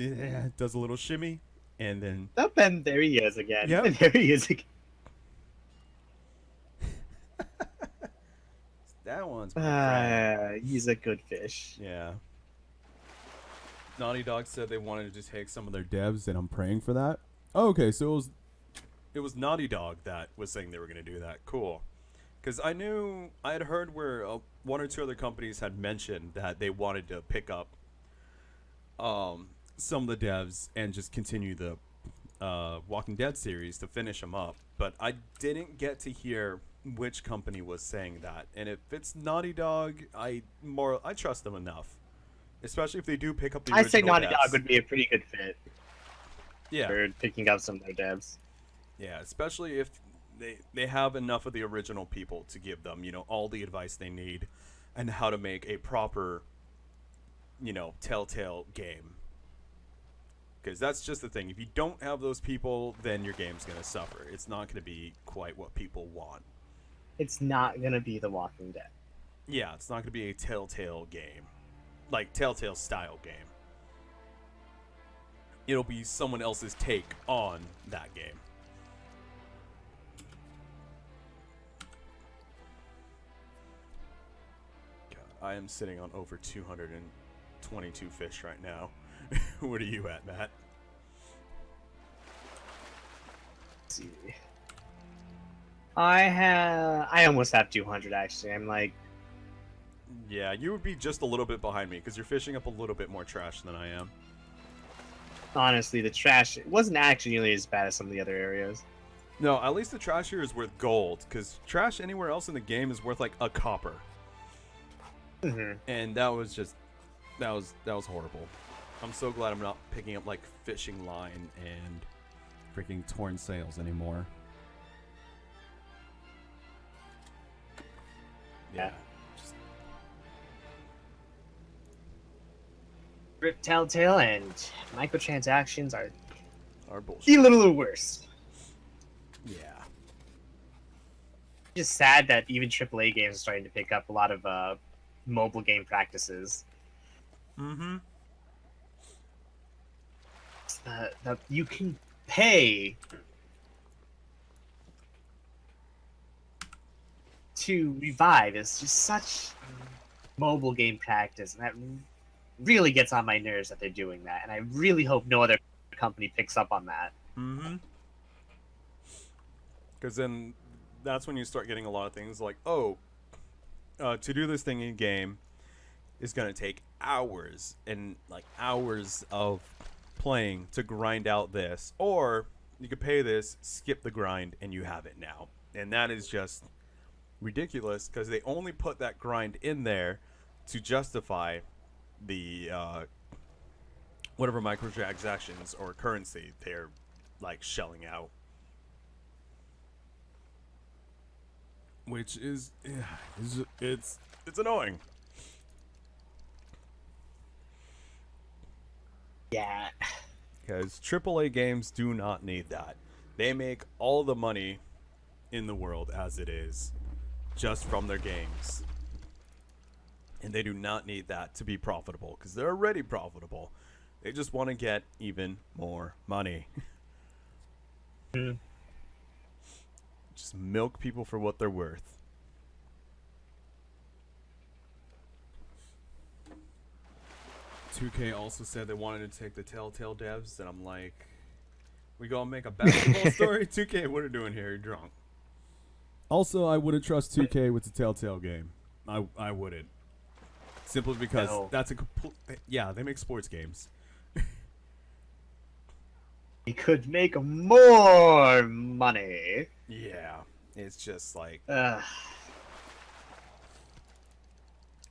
does a little shimmy, and then... Oh, and there he is again. Yep. And there he is again. That one's my friend. He's a good fish. Yeah. Naughty Dog said they wanted to take some of their devs, and I'm praying for that. Oh, okay, so it was Naughty Dog that was saying they were going to do that. Cool. Because I had heard where one or two other companies had mentioned that they wanted to pick up some of the devs and just continue the Walking Dead series to finish them up. But I didn't get to hear which company was saying that. And if it's Naughty Dog, I trust them enough. Especially if they do pick up the original I say Naughty devs. Dog would be a pretty good fit. Yeah. For picking up some of their devs. Yeah, especially if they have enough of the original people to give them, all the advice they need and how to make a proper, Telltale game. Because that's just the thing. If you don't have those people, then your game's going to suffer. It's not going to be quite what people want. It's not going to be The Walking Dead. Yeah, it's not going to be a Telltale game. Like, Telltale style game. It'll be someone else's take on that game. God, I am sitting on over 222 fish right now. What are you at, Matt? Let's see. I almost have 200 actually. I'm like, yeah, you would be just a little bit behind me because you're fishing up a little bit more trash than I am. honestly, the trash it wasn't actually nearly as bad as some of the other areas. No, at least the trash here is worth gold because trash anywhere else in the game is worth like a copper. Mm-hmm. And that was horrible. I'm so glad I'm not picking up like fishing line and freaking torn sails anymore. Yeah. Just Rip Telltale and microtransactions are bullshit. a little worse. Yeah. Just sad that even AAA games are starting to pick up a lot of mobile game practices. Mm-hmm. That you can pay to revive is just such mobile game practice, and that really gets on my nerves that they're doing that. And I really hope no other company picks up on that. Mm-hmm. Because then that's when you start getting a lot of things like, oh, to do this thing in game is going to take hours and like hours of playing to grind out this, or you could pay this, skip the grind, and you have it now. And that is just ridiculous because they only put that grind in there to justify the whatever microtransactions or currency they're like shelling out, which is it's annoying. Yeah. Because AAA games do not need that. They make all the money in the world as it is just from their games. And they do not need that to be profitable because they're already profitable. They just want to get even more money. Mm. Just milk people for what they're worth. $2K also said they wanted to take the Telltale devs, and I'm like, we gonna make a basketball story? 2K, what are you doing here? You're drunk. Also, I wouldn't trust 2K with the Telltale game. I wouldn't. Simply because that's a complete... Yeah, they make sports games. You could make more money. Yeah, it's just like...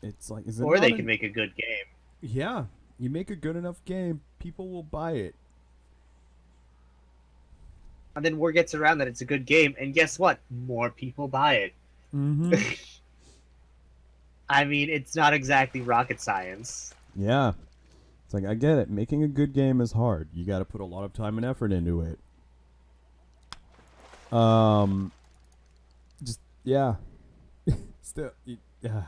it's like... Is it or they can make a good game. Yeah, you make a good enough game, people will buy it. And then word gets around that it's a good game, and guess what? More people buy it. Mm-hmm. I mean, it's not exactly rocket science. Yeah. It's like, I get it. Making a good game is hard. You got to put a lot of time and effort into it. Just, yeah. Still, yeah.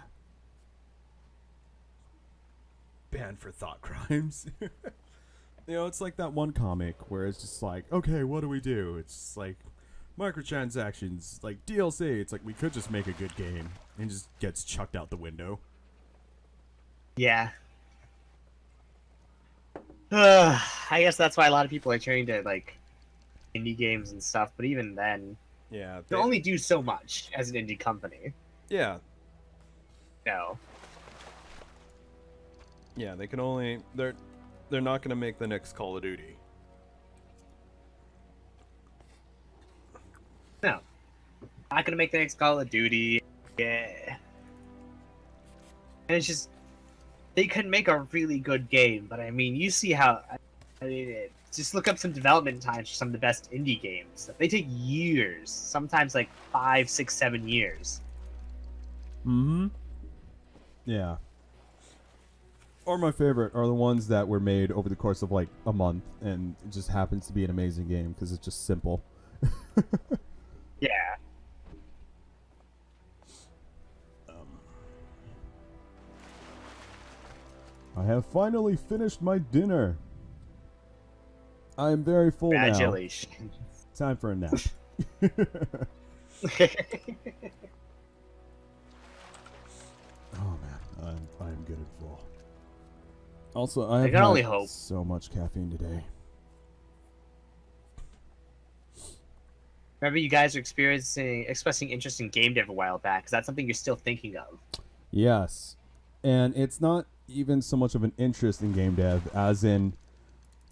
Banned for thought crimes. You know, it's like that one comic where it's just like, okay, what do we do? It's just like, microtransactions, like DLC. It's like we could just make a good game and just gets chucked out the window. Yeah. I guess that's why a lot of people are turning to like indie games and stuff. But even then, Yeah, you only do so much as an indie company. Yeah. No. Yeah, they can only they're not gonna make the next Call of Duty. No. Not gonna make the next Call of Duty. Yeah. And it's just they could make a really good game, but I mean, you see how. I mean, just look up some development times for some of the best indie games. They take years, sometimes like 5, 6, 7 years. Mm-hmm. Yeah. Or my favorite are the ones that were made over the course of like a month, and it just happens to be an amazing game because it's just simple. Yeah. I have finally finished my dinner. I am very full now. Congratulations. Time for a nap. Oh man, I'm good and full. Also, I can only had hope. so much caffeine today. Remember, you guys are expressing interest in game dev a while back. Is that something you're still thinking of? Yes, and it's not even so much of an interest in game dev as in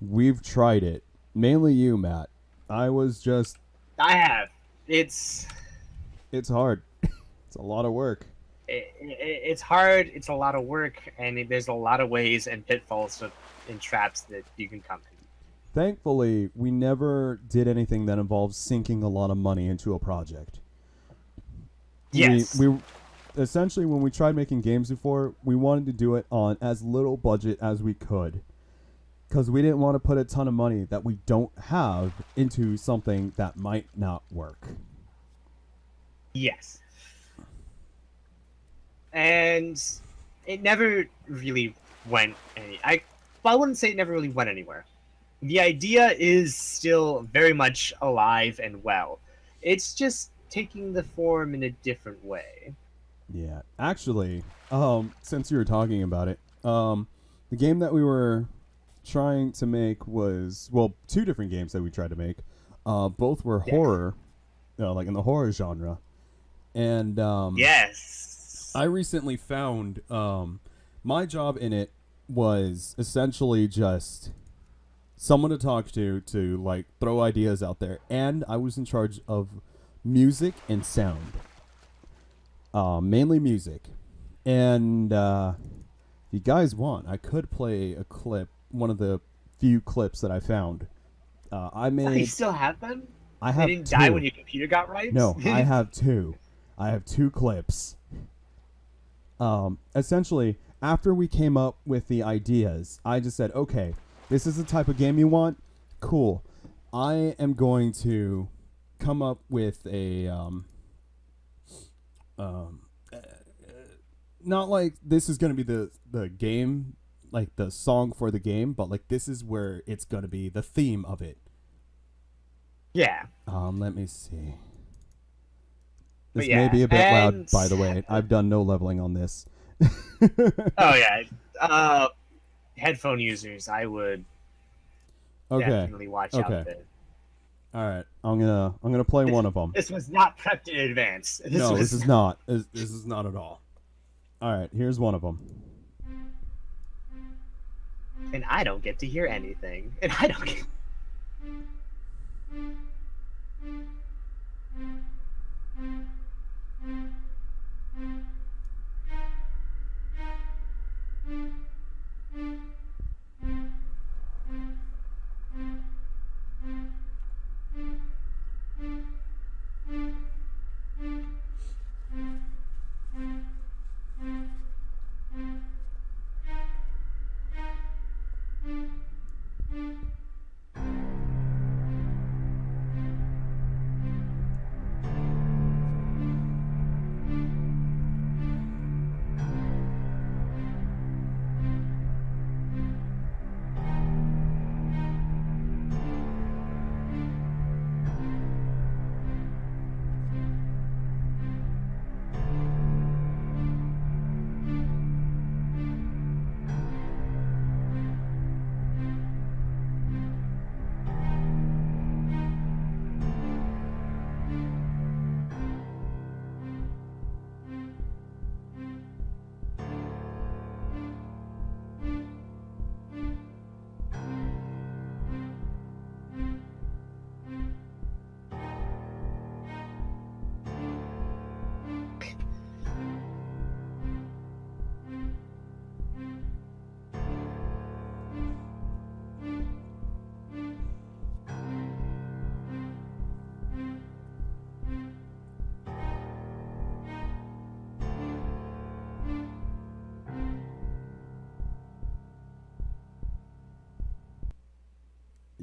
we've tried it. Mainly you, Matt. I have. It's hard. It's a lot of work. It's hard. It's a lot of work, and there's a lot of ways and pitfalls and traps that you can come in. Thankfully, we never did anything that involves sinking a lot of money into a project. Yes. We essentially, when we tried making games before, we wanted to do it on as little budget as we could, because we didn't want to put a ton of money that we don't have into something that might not work. Yes. And it never really went I wouldn't say it never really went anywhere. The idea is still very much alive and well. It's just taking the form in a different way. Yeah, actually, since you were talking about it, the game that we were trying to make was, well, 2 different games that we tried to make. Both were horror, like in the horror genre. And yes. I recently found my job in it was essentially just someone to talk to like throw ideas out there, and I was in charge of music and sound, mainly music. And if you guys want, I could play a clip, one of the few clips that I found. I made. You still have them? I have. They didn't 2. die when your computer got right? No, I have 2. I have 2 clips. Essentially, after we came up with the ideas, I just said, okay, this is the type of game you want? Cool. I am going to come up with a, not like this is going to be the game, like the song for the game, but like this is where it's going to be the theme of it. Yeah. Let me see. This may be a bit loud, by the way. I've done no leveling on this. Oh yeah. Headphone users, I would definitely watch out there. All right, I'm gonna play one of them. This was not prepped in advance. This is not. This is not at all. All right, here's one of them. And I don't get to hear anything. And I don't get.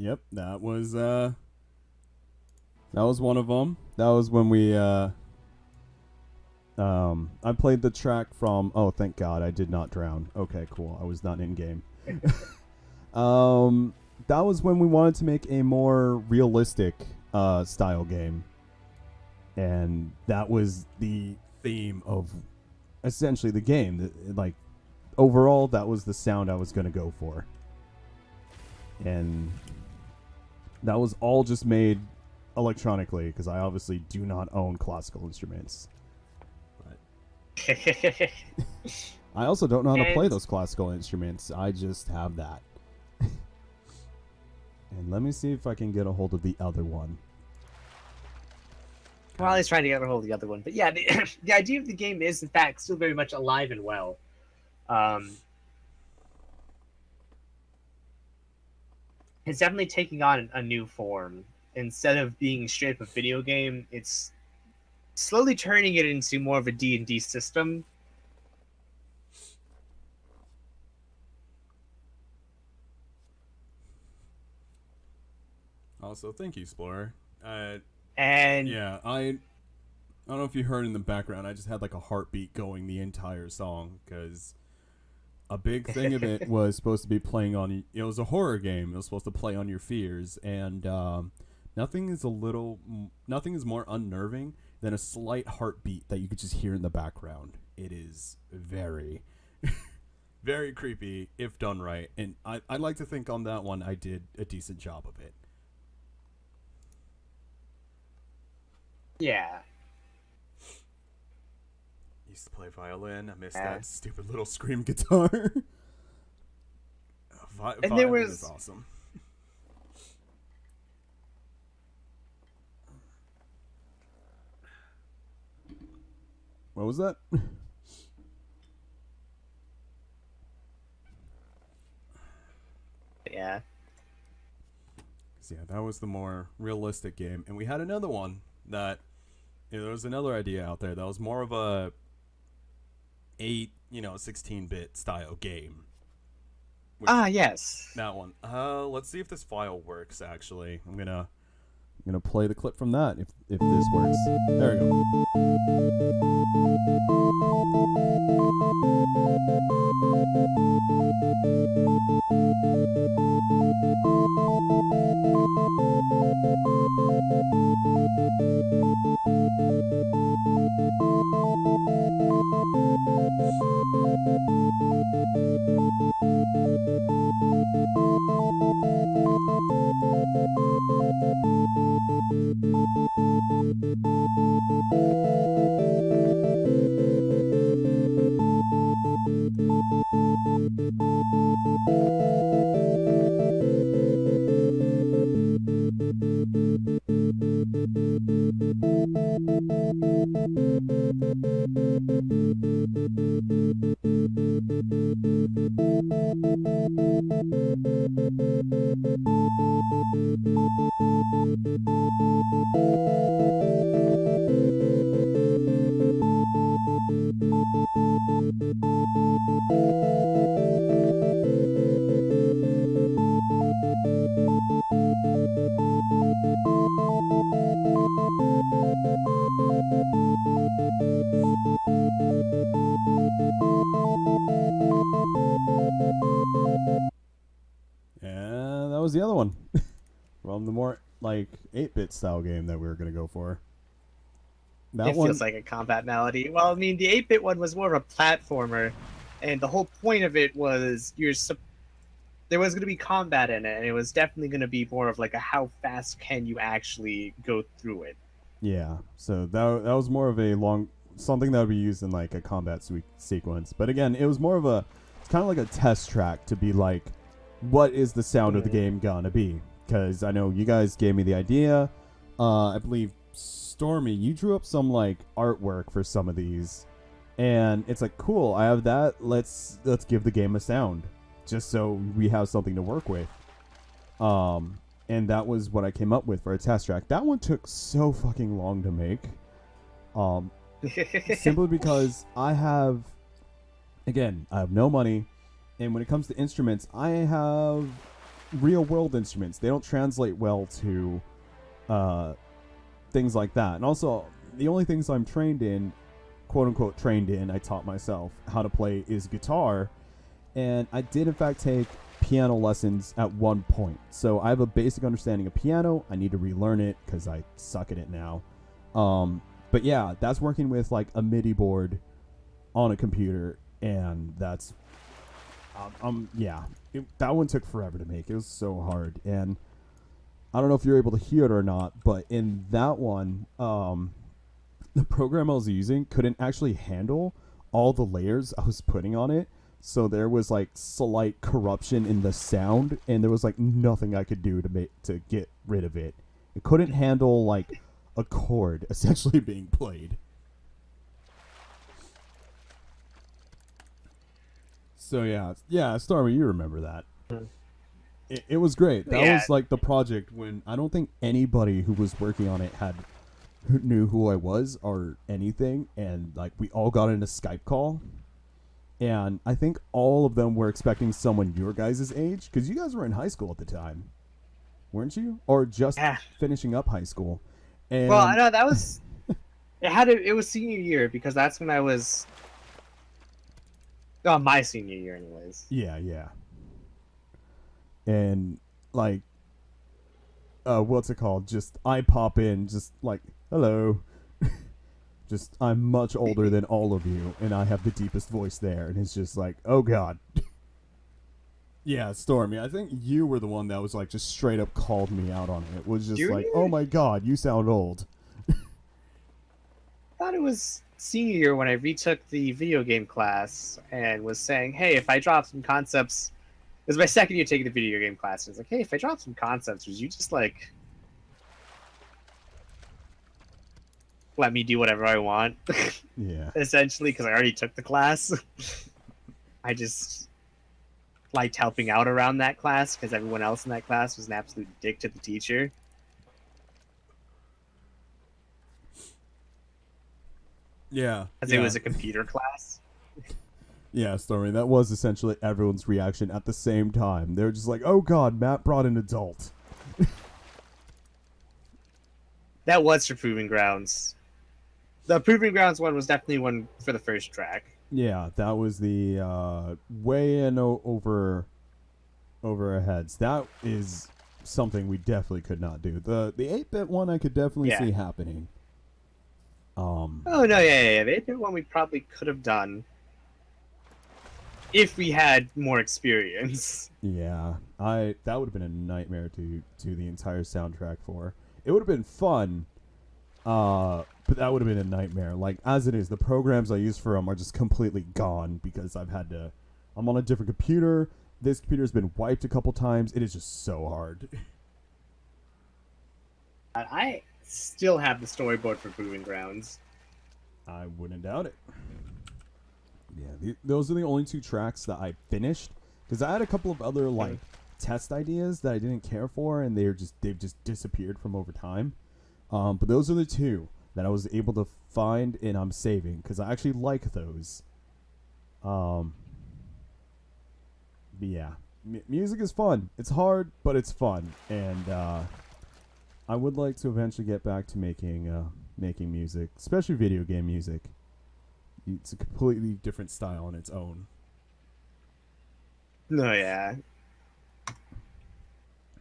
Yep, that was one of them. That was when we I played the track from. Oh, thank God, I did not drown. Okay, cool. I was not in game. That was when we wanted to make a more realistic style game, and that was the theme of essentially the game. Like overall, that was the sound I was going to go for, and that was all just made electronically because I obviously do not own classical instruments. I also don't know how to play those classical instruments. I just have that. And let me see if I can get a hold of the other one. Well, he's trying to get a hold of the other one. But yeah, the idea of the game is, in fact, still very much alive and well. It's definitely taking on a new form. Instead of being straight up a video game, it's slowly turning it into more of a D&D system. Also, thank you, Explorer. And yeah, I don't know if you heard in the background, I just had like a heartbeat going the entire song because a big thing of it was supposed to be playing on. It was a horror game. It was supposed to play on your fears, and nothing is more unnerving than a slight heartbeat that you could just hear in the background. It is very, very creepy if done right, and I'd like to think on that one I did a decent job of it. yeah. Used to play violin. I missed that stupid little scream guitar. And there was awesome. What was that? Yeah. So yeah, that was the more realistic game, and we had another one that there was another idea out there that was more of a 16-bit style game. Yes. That one. Let's see if this file works. Actually, I'm gonna play the clip from that if this works. There we go. And that was the other one from the more like 8-bit style game that we were going to go for. It feels like a combat melody. Well, I mean, the 8-bit one was more of a platformer, and the whole point of it was there was going to be combat in it, and it was definitely going to be more of like a how fast can you actually go through it. Yeah, so that was more of a something that would be used in like a combat sequence. But again, it was more of it's kind of like a test track to be like, what is the sound of the game gonna be? Because I know you guys gave me the idea. I believe Stormy, you drew up some like artwork for some of these, and it's like, cool, I have that. Let's give the game a sound, just so we have something to work with. And that was what I came up with for a test track. That one took so fucking long to make. Simply because I have no money, and when it comes to instruments, I have real world instruments. They don't translate well to things like that. And also, the only things I'm trained in, quote unquote trained in, I taught myself how to play is guitar. And I did in fact take piano lessons at one point. So I have a basic understanding of piano. I need to relearn it because I suck at it now. But yeah, that's working with like a MIDI board on a computer, and that's that one took forever to make. It was so hard, and I don't know if you're able to hear it or not, but in that one, the program I was using couldn't actually handle all the layers I was putting on it. So there was like slight corruption in the sound, and there was like nothing I could do to get rid of it. It couldn't handle like a chord essentially being played. So yeah, Stormy, you remember that. It was great. That was like the project when I don't think anybody who was working on it who knew who I was or anything, and like we all got in a Skype call, and I think all of them were expecting someone your guys' age, because you guys were in high school at the time, weren't you? Or just finishing up high school. And well, I know that was it was senior year, because that's when I was my senior year anyways. Yeah. And like what's it called? Just I pop in just like, hello. Just I'm much older than all of you, and I have the deepest voice there, and it's just like, oh god. Yeah, Stormy, I think you were the one that was like just straight up called me out on it. It was just like, oh my god, you sound old. I thought it was senior year when I retook the video game class and was saying, hey, if I drop some concepts, it was my second year taking the video game class, and it's like, hey, if I drop some concepts, would you just like let me do whatever I want? Yeah. Essentially, because I already took the class. I just liked helping out around that class because everyone else in that class was an absolute dick to the teacher. Yeah. Because it was a computer class. Yeah, Stormy, that was essentially everyone's reaction at the same time. They were just like, oh god, Matt brought an adult. That was for Proving Grounds. The Proving Grounds one was definitely one for the first track. Yeah, that was the way in over our heads. That is something we definitely could not do. The 8-bit one I could definitely see happening. Oh no, yeah. The 8-bit one we probably could have done if we had more experience. Yeah, that would have been a nightmare to the entire soundtrack for. It would have been fun, but that would have been a nightmare. Like, as it is, the programs I use for them are just completely gone because I'm on a different computer. This computer's been wiped a couple times. It is just so hard. I still have the storyboard for Proving Grounds. I wouldn't doubt it. Yeah, those are the only 2 tracks that I finished, because I had a couple of other like test ideas that I didn't care for, and they've just disappeared from over time. But those are the 2 that I was able to find, and I'm saving because I actually like those. But yeah, music is fun. It's hard, but it's fun, and I would like to eventually get back to making music, especially video game music. It's a completely different style on its own. No, yeah.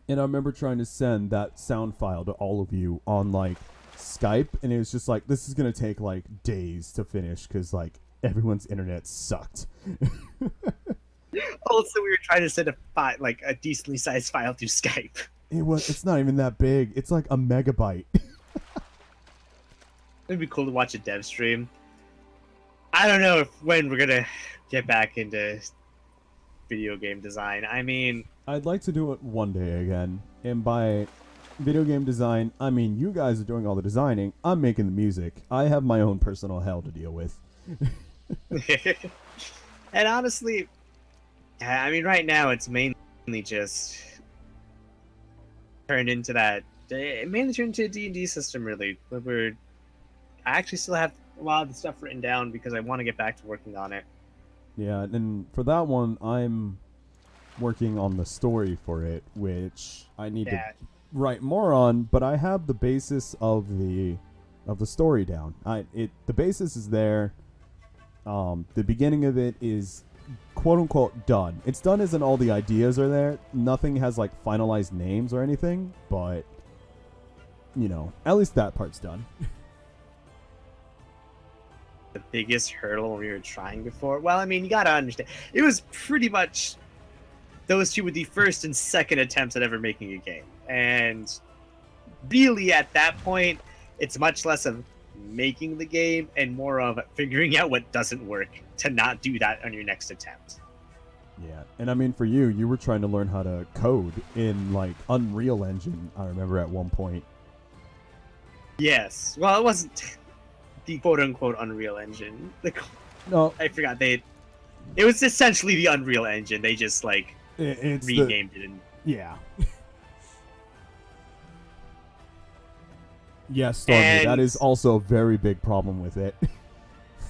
And I remember trying to send that sound file to all of you on like Skype, and it was just like, this is gonna take like days to finish because like everyone's internet sucked. Also, we were trying to send a decently sized file through Skype. It's not even that big. It's like a megabyte. It'd be cool to watch a dev stream. I don't know when we're gonna get back into video game design. I mean, I'd like to do it one day again. And by video game design, I mean you guys are doing all the designing. I'm making the music. I have my own personal hell to deal with. and honestly, I mean, right now it's mainly just turned into that. It mainly turned into a D&D system, really. Where I actually still have a lot of the stuff written down because I want to get back to working on it. Yeah, and for that one, I'm working on the story for it, which I need Yeah. to write more on. But I have the basis of the story down. The basis is there. The beginning of it is quote unquote done. It's done as in all the ideas are there. Nothing has like finalized names or anything, but you know, at least that part's done. The biggest hurdle we were trying before. Well, I mean, you gotta understand. It was pretty much those two were the first and second attempts at ever making a game. And really at that point, it's much less of making the game and more of figuring out what doesn't work to not do that on your next attempt. Yeah, and I mean for you were trying to learn how to code in like Unreal Engine, I remember at one point. Yes. Well, it wasn't the quote-unquote Unreal Engine. No, I forgot it was essentially the Unreal Engine. They just like it's renamed it. Yeah. Yes, Stormy, that And- is also a very big problem with it.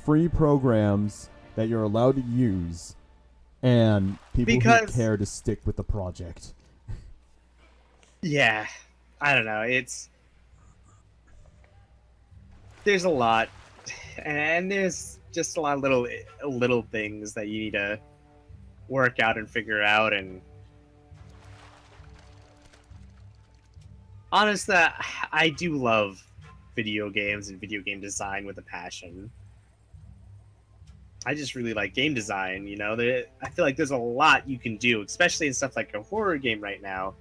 Free programs that you're allowed to use, and people who Because- care to stick with the project. Yeah, I don't know. There's a lot, and there's just a lot of little things that you need to work out and figure out. And honestly, I do love video games and video game design with a passion. I just really like game design. You know, I feel like there's a lot you can do, especially in stuff like a horror game right now.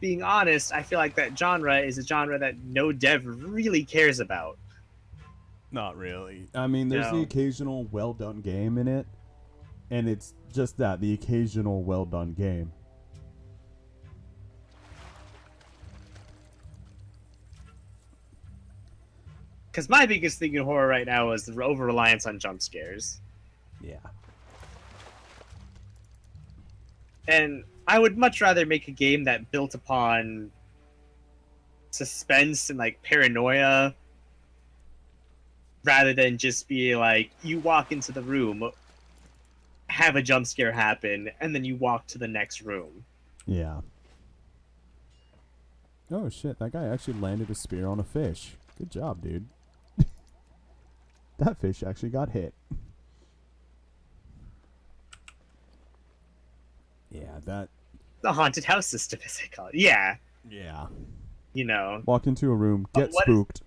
Being honest, I feel like that genre is a genre that no dev really cares about. Not really. I mean, there's the No. occasional well-done game in it, and it's just that, the occasional well-done game. Because my biggest thing in horror right now is the over-reliance on jump scares. Yeah. And I would much rather make a game that built upon suspense and like paranoia rather than just be like, you walk into the room, have a jump scare happen, and then you walk to the next room. Yeah. Oh shit, that guy actually landed a spear on a fish. Good job, dude. That fish actually got hit. Yeah, that... The haunted house system, as they call it. Yeah, Yeah. you know. Walk into a room, get what is- spooked.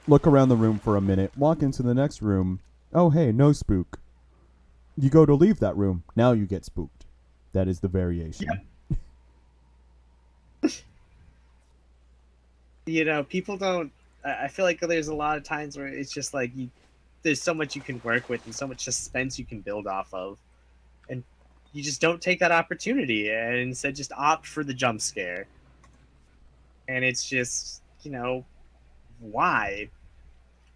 Look around the room for a minute, walk into the next room. Oh, hey, no spook. You go to leave that room, now you get spooked. That is the variation. Yep. You know, people don't. I feel like there's a lot of times where it's just like there's so much you can work with and so much suspense you can build off of, and you just don't take that opportunity and instead just opt for the jump scare. And it's just, you know, why?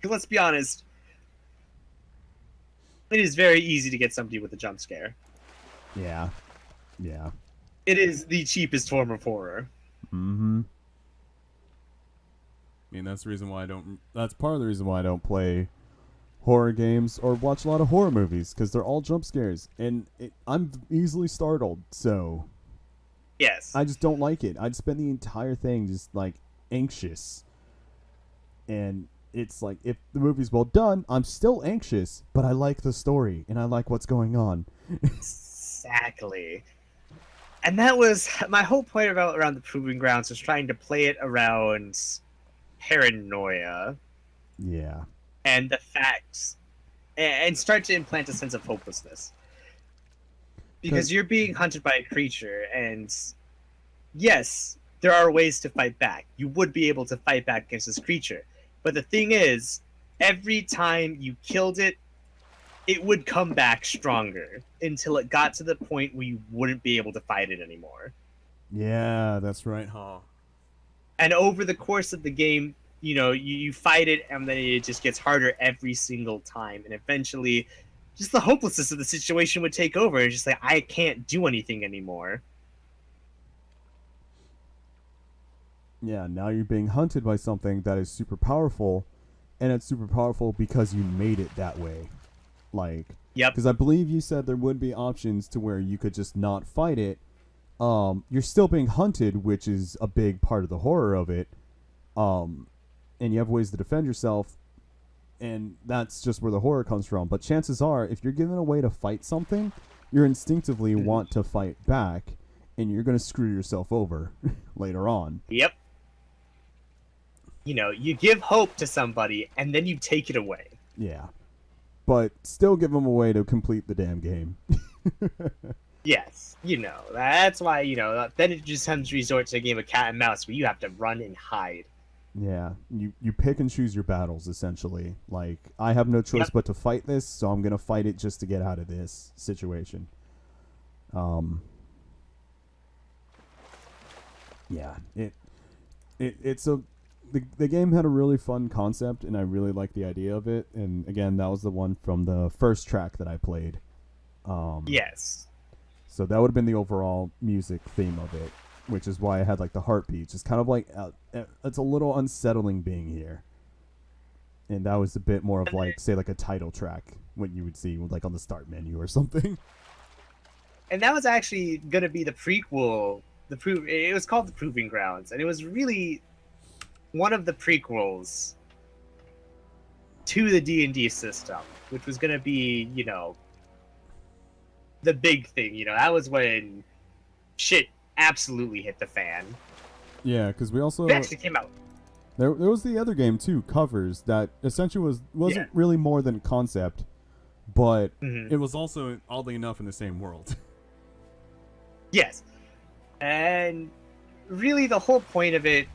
'Cause let's be honest, it is very easy to get somebody with a jump scare. Yeah. Yeah. It is the cheapest form of horror. Mm-hmm. I mean, that's part of the reason why I don't play horror games or watch a lot of horror movies, because they're all jump scares, and I'm easily startled, so Yes. I just don't like it. I'd spend the entire thing just like anxious, and it's like, if the movie's well done, I'm still anxious, but I like the story and I like what's going on. Exactly. And that was my whole point around the Proving Grounds, was trying to play it around paranoia Yeah. and the facts, and start to implant a sense of hopelessness. Because you're being hunted by a creature, and yes, there are ways to fight back. You would be able to fight back against this creature. But the thing is, every time you killed it, it would come back stronger until it got to the point where you wouldn't be able to fight it anymore. Yeah, that's right, huh? And over the course of the game, you know, you fight it, and then it just gets harder every single time. And eventually, just the hopelessness of the situation would take over. It's just like, I can't do anything anymore. Yeah, now you're being hunted by something that is super powerful, and it's super powerful because you made it that way. Like, Yep. Because I believe you said there would be options to where you could just not fight it. You're still being hunted, which is a big part of the horror of it. And you have ways to defend yourself, and that's just where the horror comes from. But chances are, if you're given a way to fight something, you instinctively want to fight back, and you're going to screw yourself over later on. Yep. You know, you give hope to somebody, and then you take it away. Yeah. But still give them a way to complete the damn game. Yes, you know, that's why, you know, then it just comes to resort to a game of cat and mouse where you have to run and hide. Yeah, you pick and choose your battles, essentially. Like, I have no choice but to fight this, so I'm going to fight it just to get out of this situation. Yeah, the game had a really fun concept, and I really liked the idea of it. And again, that was the one from the first track that I played. Yes. So that would have been the overall music theme of it, which is why I had like the heartbeats. It's kind of like it's a little unsettling being here, and that was a bit more of like, say, like a title track what you would see like on the start menu or something. And that was actually gonna be the prequel. It was called The Proving Grounds, and it was really one of the prequels to the D&D system, which was gonna be, you know, the big thing. You know, that was when shit absolutely hit the fan. Yeah, because we also It actually came out. there was the other game too, Covers, that essentially wasn't really more than concept, but it was also oddly enough in the same world. Yes, and really the whole point of it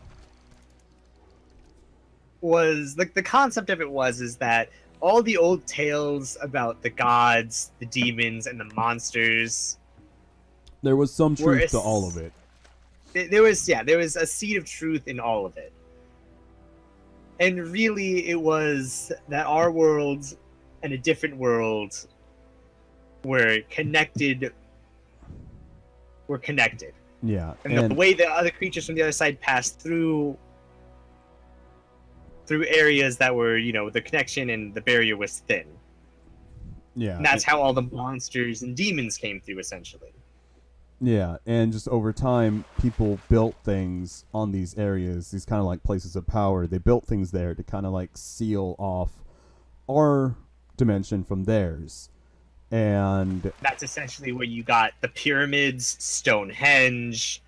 was like the concept of it is that all the old tales about the gods, the demons, and the monsters. There was some truth to all of it. There was a seed of truth in all of it. And really, it was that our world and a different world were connected. Yeah. And the way the other creatures from the other side passed through areas that were, you know, the connection and the barrier was thin. Yeah. And that's how all the monsters and demons came through, essentially. Yeah, and just over time, people built things on these areas, these kind of like places of power. They built things there to kind of like seal off our dimension from theirs. And that's essentially where you got the pyramids, Stonehenge,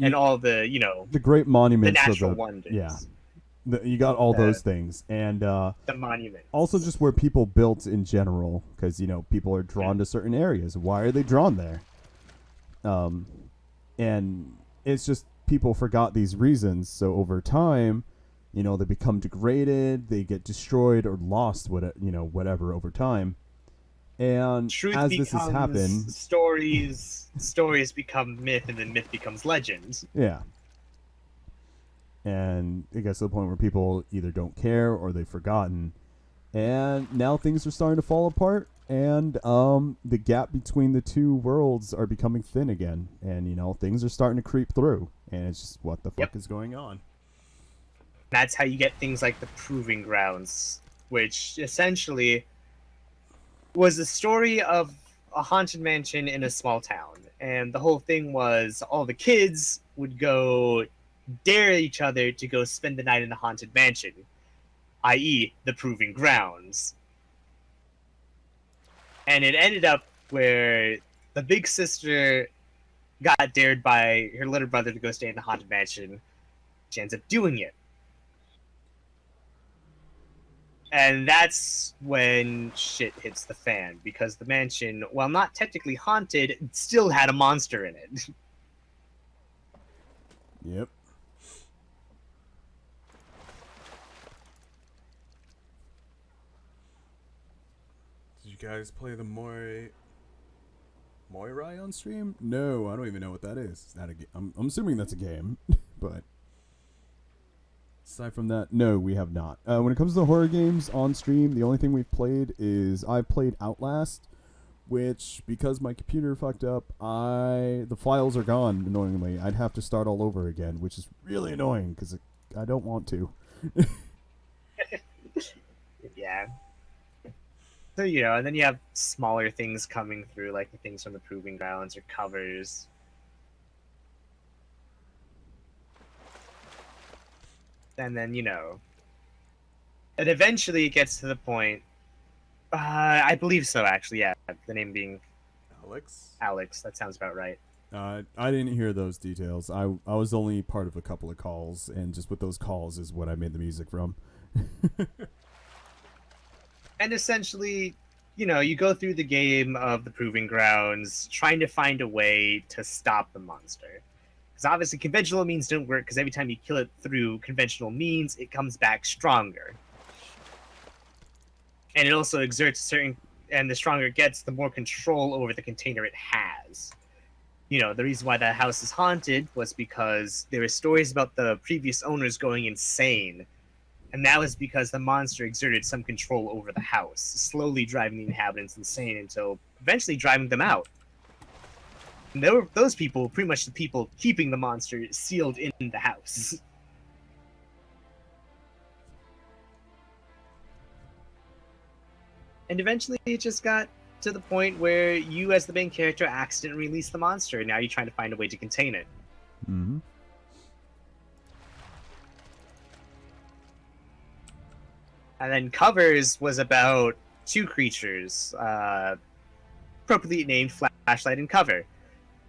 and all the, you know, the great monuments, the natural wonders. Yeah, you got all those things, and the monuments. Also, just where people built in general, because you know people are drawn to certain areas. Why are they drawn there? And it's just people forgot these reasons. So over time, you know, they become degraded, they get destroyed or lost, whatever over time. And Truth as this has happened, stories become myth, and then myth becomes legend. Yeah. And it gets to the point where people either don't care or they've forgotten. And now things are starting to fall apart, and the gap between the two worlds are becoming thin again. And, you know, things are starting to creep through. And it's just, what the fuck is going on? That's how you get things like the Proving Grounds, which essentially was the story of a haunted mansion in a small town. And the whole thing was all the kids would go dare each other to go spend the night in the haunted mansion, i.e. the Proving Grounds. And it ended up where the big sister got dared by her little brother to go stay in the haunted mansion. She ends up doing it. And that's when shit hits the fan, because the mansion, while not technically haunted, still had a monster in it. Yep. Did you guys play the Moirai on stream? No, I don't even know what that is. Is that a game? I'm assuming that's a game, but aside from that, no, we have not. When it comes to horror games on stream, the only thing we've played is I played Outlast, which, because my computer fucked up, the files are gone, annoyingly. I'd have to start all over again, which is really annoying, because I don't want to. Yeah. So, you know, and then you have smaller things coming through, like the things from the Proving Grounds or covers. And then, you know, and eventually it gets to the point, I believe so, actually, yeah, the name being Alex, that sounds about right. I didn't hear those details. I was only part of a couple of calls, and just with those calls is what I made the music from. And essentially, you know, you go through the game of the Proving Grounds, trying to find a way to stop the monster. Because obviously conventional means don't work, because every time you kill it through conventional means, it comes back stronger. And it also exerts a certain... And the stronger it gets, the more control over the container it has. You know, the reason why that house is haunted was because there were stories about the previous owners going insane. And that was because the monster exerted some control over the house, slowly driving the inhabitants insane until eventually driving them out. And those people were pretty much the people keeping the monster sealed in the house. And eventually it just got to the point where you, as the main character, accidentally release the monster, and now you're trying to find a way to contain it. Mm-hmm. And then Covers was about two creatures, appropriately named Flashlight and Cover.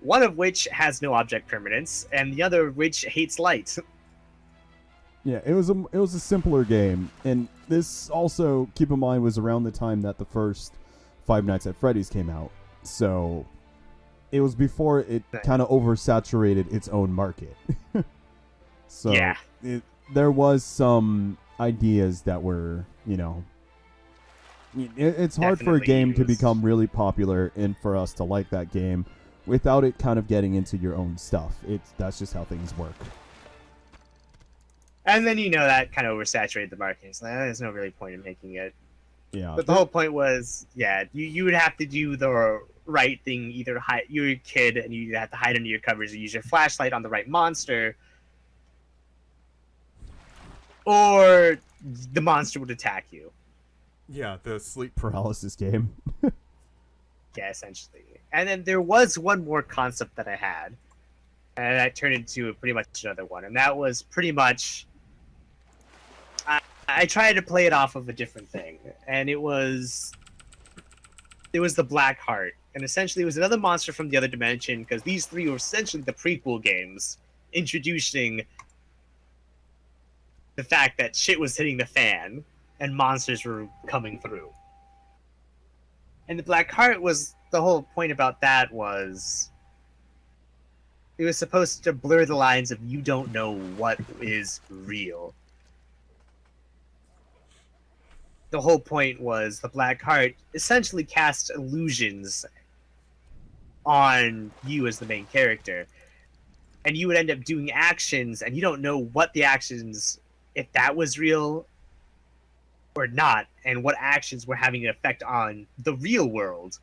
One of which has no object permanence, and the other of which hates light. Yeah, it was a simpler game, and this also, keep in mind, was around the time that the first Five Nights at Freddy's came out, so it was before it kind of oversaturated its own market. So yeah, there was some ideas that were, you know, it's hard for a game to become really popular and for us to like that game without it kind of getting into your own stuff. That's just how things work. And then, you know, that kind of oversaturated the market. So there's no really point in making it. Yeah. But the whole point was, yeah, you would have to do the right thing. Either you're a kid and you have to hide under your covers or use your flashlight on the right monster, or the monster would attack you. Yeah, the sleep paralysis game. Yeah, essentially. And then there was one more concept that I had, and that turned into pretty much another one. And that was pretty much... I tried to play it off of a different thing, and it was the Black Heart, and essentially it was another monster from the other dimension, because these three were essentially the prequel games, introducing the fact that shit was hitting the fan, and monsters were coming through. And the Black Heart was, the whole point about that was, it was supposed to blur the lines of you don't know what is real. The whole point was the Black Heart essentially cast illusions on you as the main character. And you would end up doing actions, and you don't know what the actions, if that was real or not, and what actions were having an effect on the real world.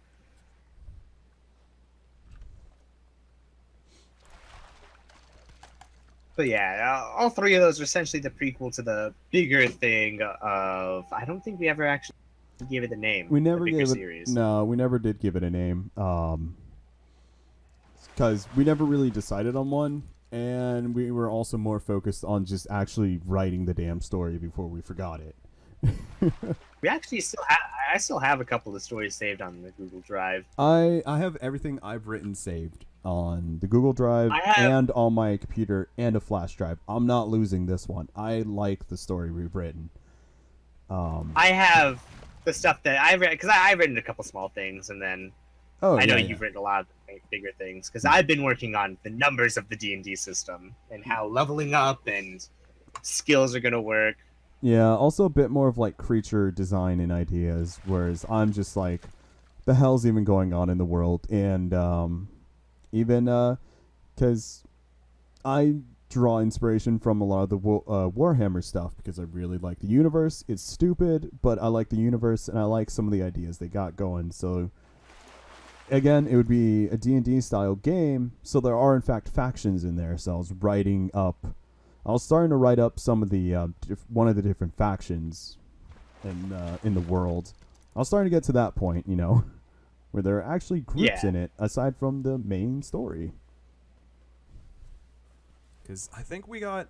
But yeah, all three of those are essentially the prequel to the bigger thing of... I don't think we ever actually gave it a name. We never gave it... Series. No, we never did give it a name. Because we never really decided on one, and we were also more focused on just actually writing the damn story before we forgot it. We actually I still have a couple of stories saved on the Google Drive. I have everything I've written saved on the Google Drive and on my computer and a flash drive. I'm not losing this one. I like the story we've written. I have the stuff that I've written, because I've written a couple small things, and then I know you've written a lot of bigger things, because I've been working on the numbers of the D&D system and how leveling up and skills are going to work. Yeah, also a bit more of like creature design and ideas, whereas I'm just like, the hell's even going on in the world? And even because I draw inspiration from a lot of the Warhammer stuff, because I really like the universe. It's stupid, but I like the universe, and I like some of the ideas they got going. So again, it would be a D&D style game, so there are in fact factions in there. So I was starting to write up some of the one of the different factions in the world, I was starting to get to that point, you know, where there are actually groups Yeah. in it aside from the main story. Because I think we got,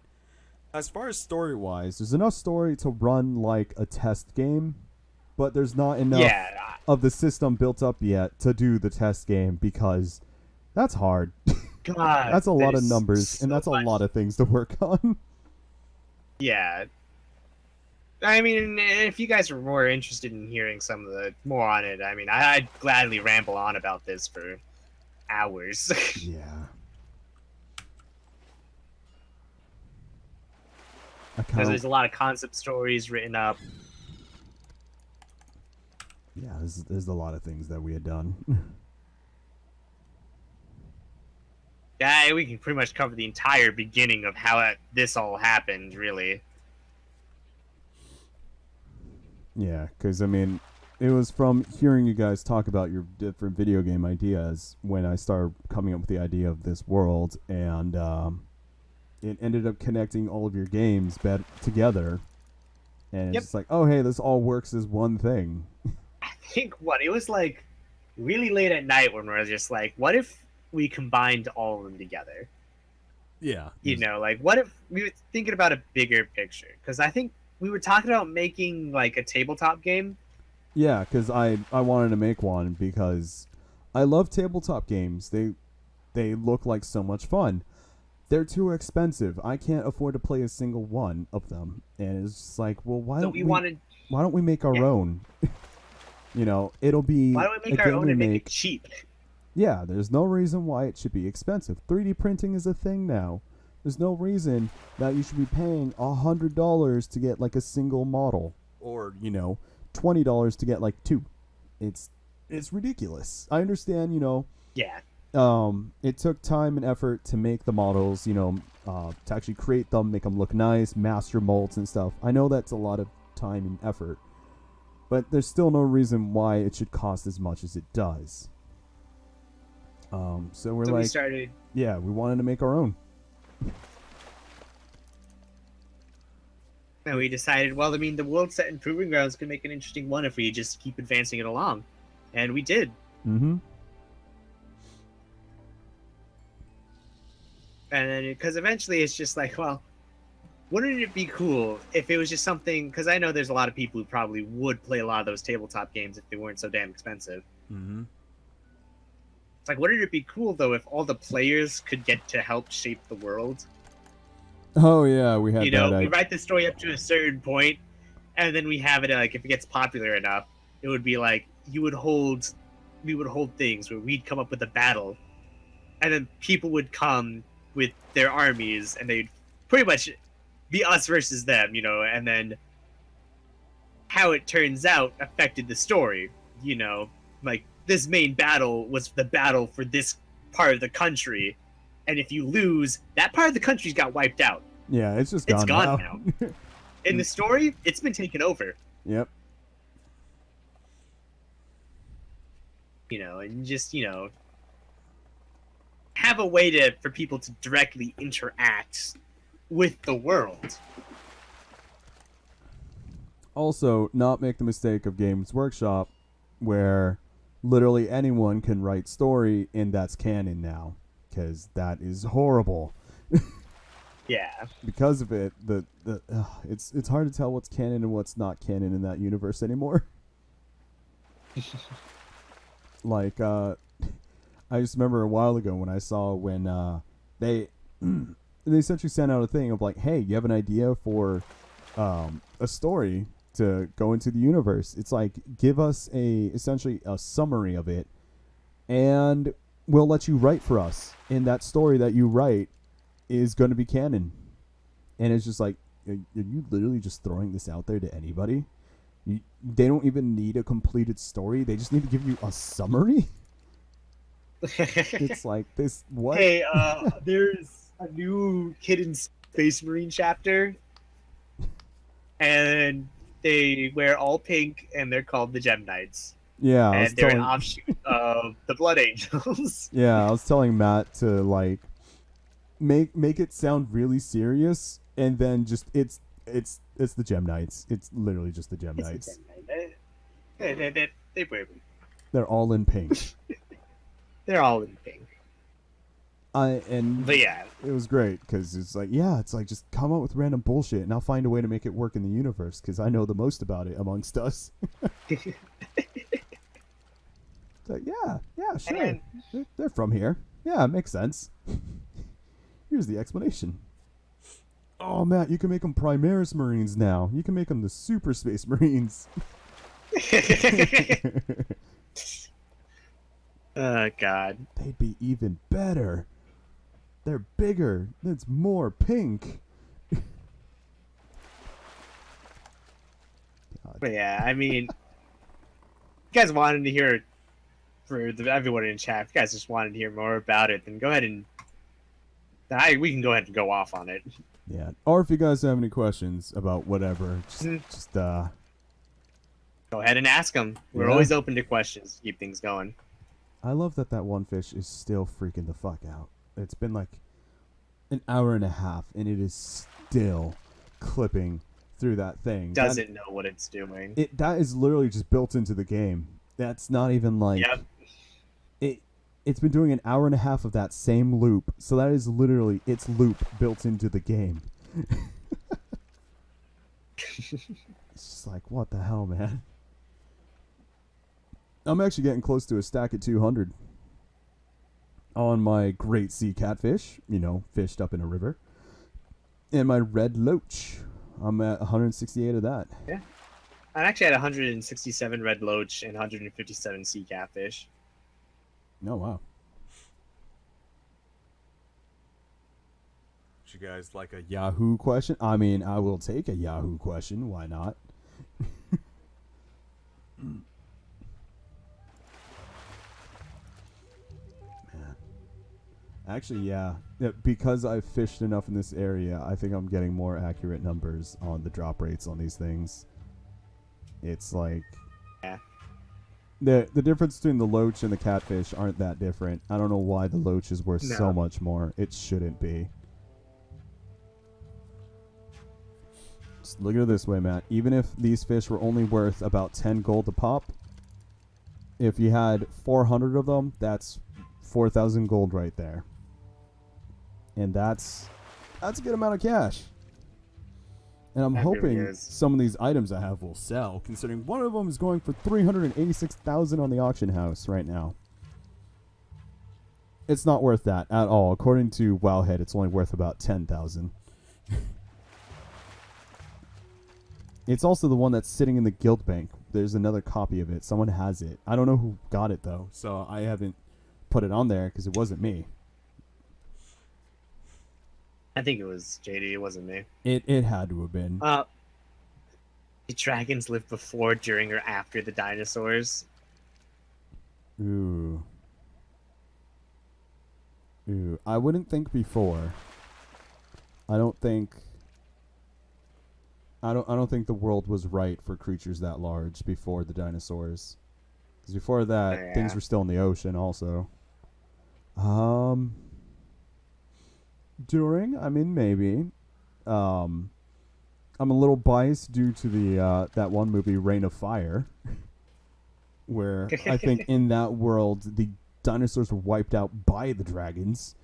as far as story-wise, there's enough story to run like a test game, but there's not enough of the system built up yet to do the test game because that's hard. God, That's a lot of there's numbers, and so that's a much. lot of things to work on. Yeah. I mean, if you guys are more interested in hearing some of the more on it, I mean, I'd gladly ramble on about this for hours. Yeah. Because there's a lot of concept stories written up. Yeah, there's a lot of things that we had done. Yeah, we can pretty much cover the entire beginning of how this all happened, really. Yeah, because, I mean, it was from hearing you guys talk about your different video game ideas when I started coming up with the idea of this world, and it ended up connecting all of your games together. And it's just like, oh, hey, this all works as one thing. I think it was like really late at night when we were just like, what if we combined all of them together? Yeah. You know, like, what if we were thinking about a bigger picture? Because I think we were talking about making like a tabletop game. Yeah, because I wanted to make one because I love tabletop games. They look like so much fun. They're too expensive. I can't afford to play a single one of them. And it's just like, well, why don't we make our own? You know, it'll be why don't we make our own and make it cheap? Yeah, there's no reason why it should be expensive. 3D printing is a thing now. There's no reason that you should be paying $100 to get like a single model, or, you know, $20 to get like two. It's ridiculous. I understand, you know. Yeah. It took time and effort to make the models, you know, to actually create them, make them look nice, master molds and stuff. I know that's a lot of time and effort, but there's still no reason why it should cost as much as it does. So we started. Yeah, we wanted to make our own. And we decided, well, I mean, the world set in Proving Grounds could make an interesting one if we just keep advancing it along. And we did. Mm-hmm. And then, because eventually it's just like, well, wouldn't it be cool if it was just something, because I know there's a lot of people who probably would play a lot of those tabletop games if they weren't so damn expensive. Mm-hmm. It's like, wouldn't it be cool, though, if all the players could get to help shape the world? Oh, yeah, we had you know, we write the story up to a certain point, and then we have it, like, if it gets popular enough, it would be like, we would hold things where we'd come up with a battle, and then people would come with their armies, and they'd pretty much be us versus them, you know, and then how it turns out affected the story, you know, like, this main battle was the battle for this part of the country, and if you lose, that part of the country's got wiped out. Yeah, it's just gone. It's gone now. In the story, it's been taken over. Yep. You know, and just, you know, have a way for people to directly interact with the world. Also, not make the mistake of Games Workshop, where literally anyone can write story, and that's canon now, because that is horrible. Yeah. Because of it, it's hard to tell what's canon and what's not canon in that universe anymore. Like, I just remember a while ago when I saw when they essentially sent out a thing of like, hey, you have an idea for a story to go into the universe. It's like, give us essentially a summary of it, and we'll let you write for us. And that story that you write is going to be canon. And it's just like, are you literally just throwing this out there to anybody? They don't even need a completed story. They just need to give you a summary. It's like this. What? Hey, there's a new Hidden Space Marine chapter, and they wear all pink, and they're called the Gem Knights. Yeah, and they're an offshoot of the Blood Angels. Yeah, I was telling Matt to like make it sound really serious, and then just it's the Gem Knights. It's literally just the Gem Knights. They were. They're all in pink. They're all in pink. And But yeah, it was great because it's like, yeah, it's like just come up with random bullshit and I'll find a way to make it work in the universe because I know the most about it amongst us. It's like, yeah, sure. And- They're from here. Yeah, it makes sense. Here's the explanation. Oh, Matt, you can make them Primaris Marines now. You can make them the Super Space Marines. oh God. They'd be even better. They're bigger. It's more pink. But yeah, I mean, you guys wanted to hear, everyone in chat, if you guys just wanted to hear more about it, then go ahead and we can go ahead and go off on it. Yeah. Or if you guys have any questions about whatever, just Go ahead and ask them. We're Yeah. always open to questions to keep things going. I love that one fish is still freaking the fuck out. It's been like an hour and a half, and it is still clipping through that thing. Doesn't know what it's doing. That is literally just built into the game. That's not even like... Yep. It's been doing an hour and a half of that same loop, so that is literally its loop built into the game. It's just like, what the hell, man? I'm actually getting close to a stack at 200 on my great sea catfish, fished up in a river, and my red loach. I'm at 168 of that. Yeah. I'm actually at 167 red loach and 157 sea catfish. Oh, wow. Would you guys like a Yahoo question? I mean, I will take a Yahoo question. Why not? Man. Actually, yeah. Because I've fished enough in this area, I think I'm getting more accurate numbers on the drop rates on these things. It's like... Yeah. The difference between the loach and the catfish aren't that different. I don't know why the loach is worth so much more. It shouldn't be. Just look at it this way, Matt. Even if these fish were only worth about 10 gold a pop, if you had 400 of them, that's 4,000 gold right there. And that's a good amount of cash. And I'm That really hoping is. some of these items I have will sell, considering one of them is going for 386,000 on the auction house right now. It's not worth that at all. According to Wowhead, it's only worth about 10,000. It's also the one that's sitting in the guild bank. There's another copy of it. Someone has it. I don't know who got it though, so I haven't put it on there because it wasn't me. I think it was JD. It wasn't me. It had to have been. The dragons lived before, during, or after the dinosaurs. Ooh. I wouldn't think before. I don't think the world was right for creatures that large before the dinosaurs. Because before that, things were still in the ocean also. During, I mean, maybe. I'm a little biased due to the that one movie, Reign of Fire, where I think in that world the dinosaurs were wiped out by the dragons.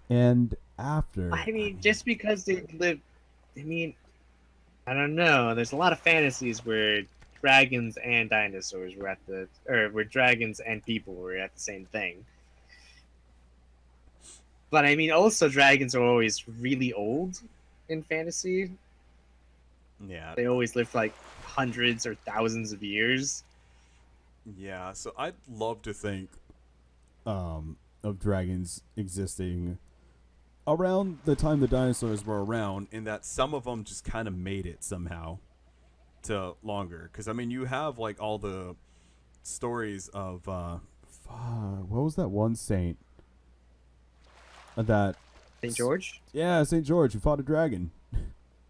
And after, I mean, just because they lived, I mean, I don't know. There's a lot of fantasies where dragons and dinosaurs were where dragons and people were at the same thing. But I mean, also dragons are always really old in fantasy. Yeah. They always live for like hundreds or thousands of years. Yeah, so I'd love to think of dragons existing around the time the dinosaurs were around, in that some of them just kind of made it somehow to longer. Because, I mean, you have, like, all the stories of... what was that one saint? That... St. George? Yeah, St. George, who fought a dragon.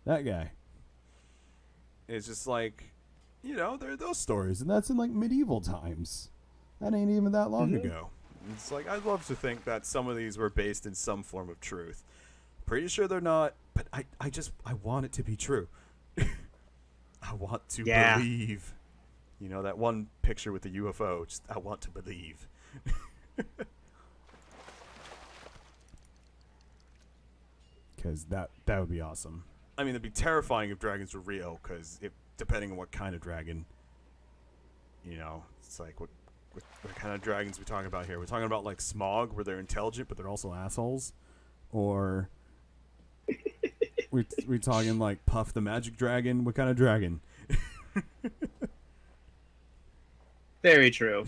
That guy. It's just like, you know, there are those stories. And that's in, like, medieval times. That ain't even that long ago. Ago. It's like, I'd love to think that some of these were based in some form of truth. Pretty sure they're not, but I want it to be true. I want to Yeah. believe. You know, that one picture with the UFO, just I want to believe. Because that would be awesome. I mean, it'd be terrifying if dragons were real, because depending on what kind of dragon, you know, it's like what kind of dragons we talking about here? We're talking about like Smog, where they're intelligent but they're also assholes, or we talking like Puff the Magic Dragon? What kind of dragon? Very true.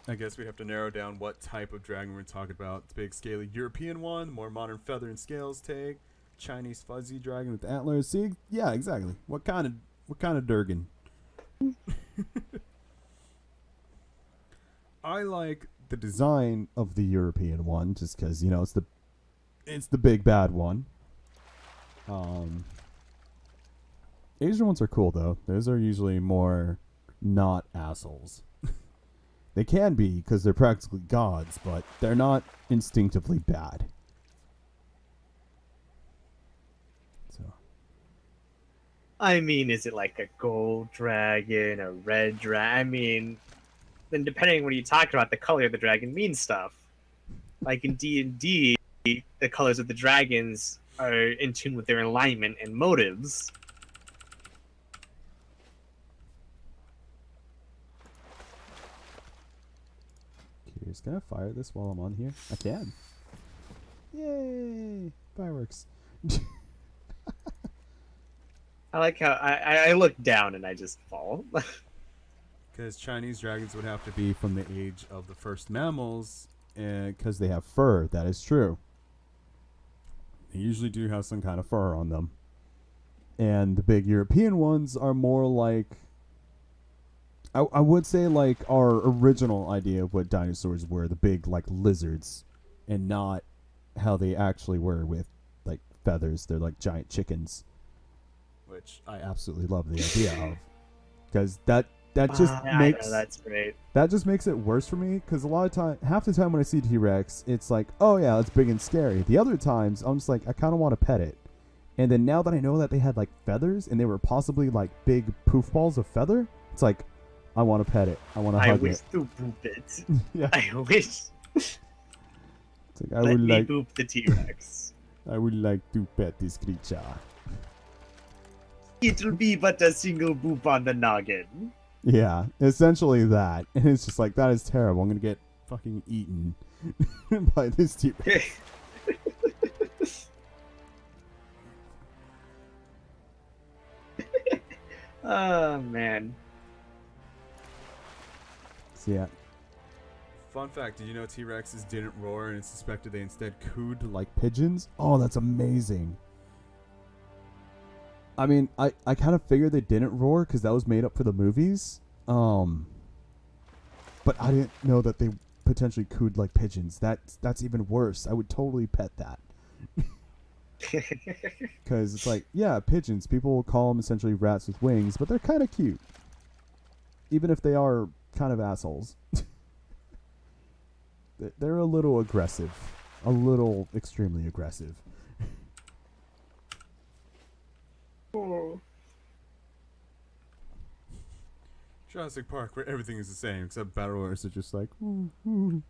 I guess we have to narrow down what type of dragon we're talking about. The big scaly European one, more modern feather and scales take, Chinese fuzzy dragon with Antlers. See, yeah, exactly. What kind of Durgan? I like the design of the European one, just because you know it's the big bad one. Asian ones are cool though. Those are usually more not assholes. They can be because they're practically gods, but they're not instinctively bad. So, I mean, is it like a gold dragon, a red dragon? I mean, then depending on what you talk about, the color of the dragon means stuff. Like in D&D, the colors of the dragons are in tune with their alignment and motives. curious, can I fire this while I'm on here? I can. Yay! Fireworks. I like how I look down and I just fall. Because Chinese dragons would have to be From the age of the first mammals, and because they have fur, that is true. They usually do have some kind of fur on them. And the big European ones are more like, I would say like our original idea of what dinosaurs were, the big like lizards, and not how they actually were with like feathers. They're like giant chickens, which I absolutely love the idea of, because that just I makes know, that's great. that just makes it worse for me, because a lot of time, half the time when I see T-Rex, it's like, oh yeah, it's big and scary. The other times I'm just like, I kind of want to pet it. And then now that I know that they had like feathers and they were possibly like big poof balls of feather, it's like, I want to pet it. I want to I hug wish it. to boop it. Yeah. I wish. It's like, Let me boop the T-Rex. I would like to pet this creature. It'll be but a single boop on the noggin. Yeah, essentially that. And it's just like, that is terrible. I'm going to get fucking eaten by this T-Rex. Oh, man. So, yeah. fun fact: did you know T-Rexes didn't roar, and it's suspected they instead cooed Like pigeons? Oh, that's amazing. I mean, I kind of figured they didn't roar because that was made up for the movies. But I didn't know that they potentially cooed like pigeons. That's even worse. I would totally pet that. Because it's like, yeah, pigeons. People will call them essentially rats with wings, but they're kind of cute. Even if they are kind of assholes. They're a little aggressive. A little extremely aggressive. Oh. Jurassic Park, where everything is the same except battle Or is it just like, ooh, ooh.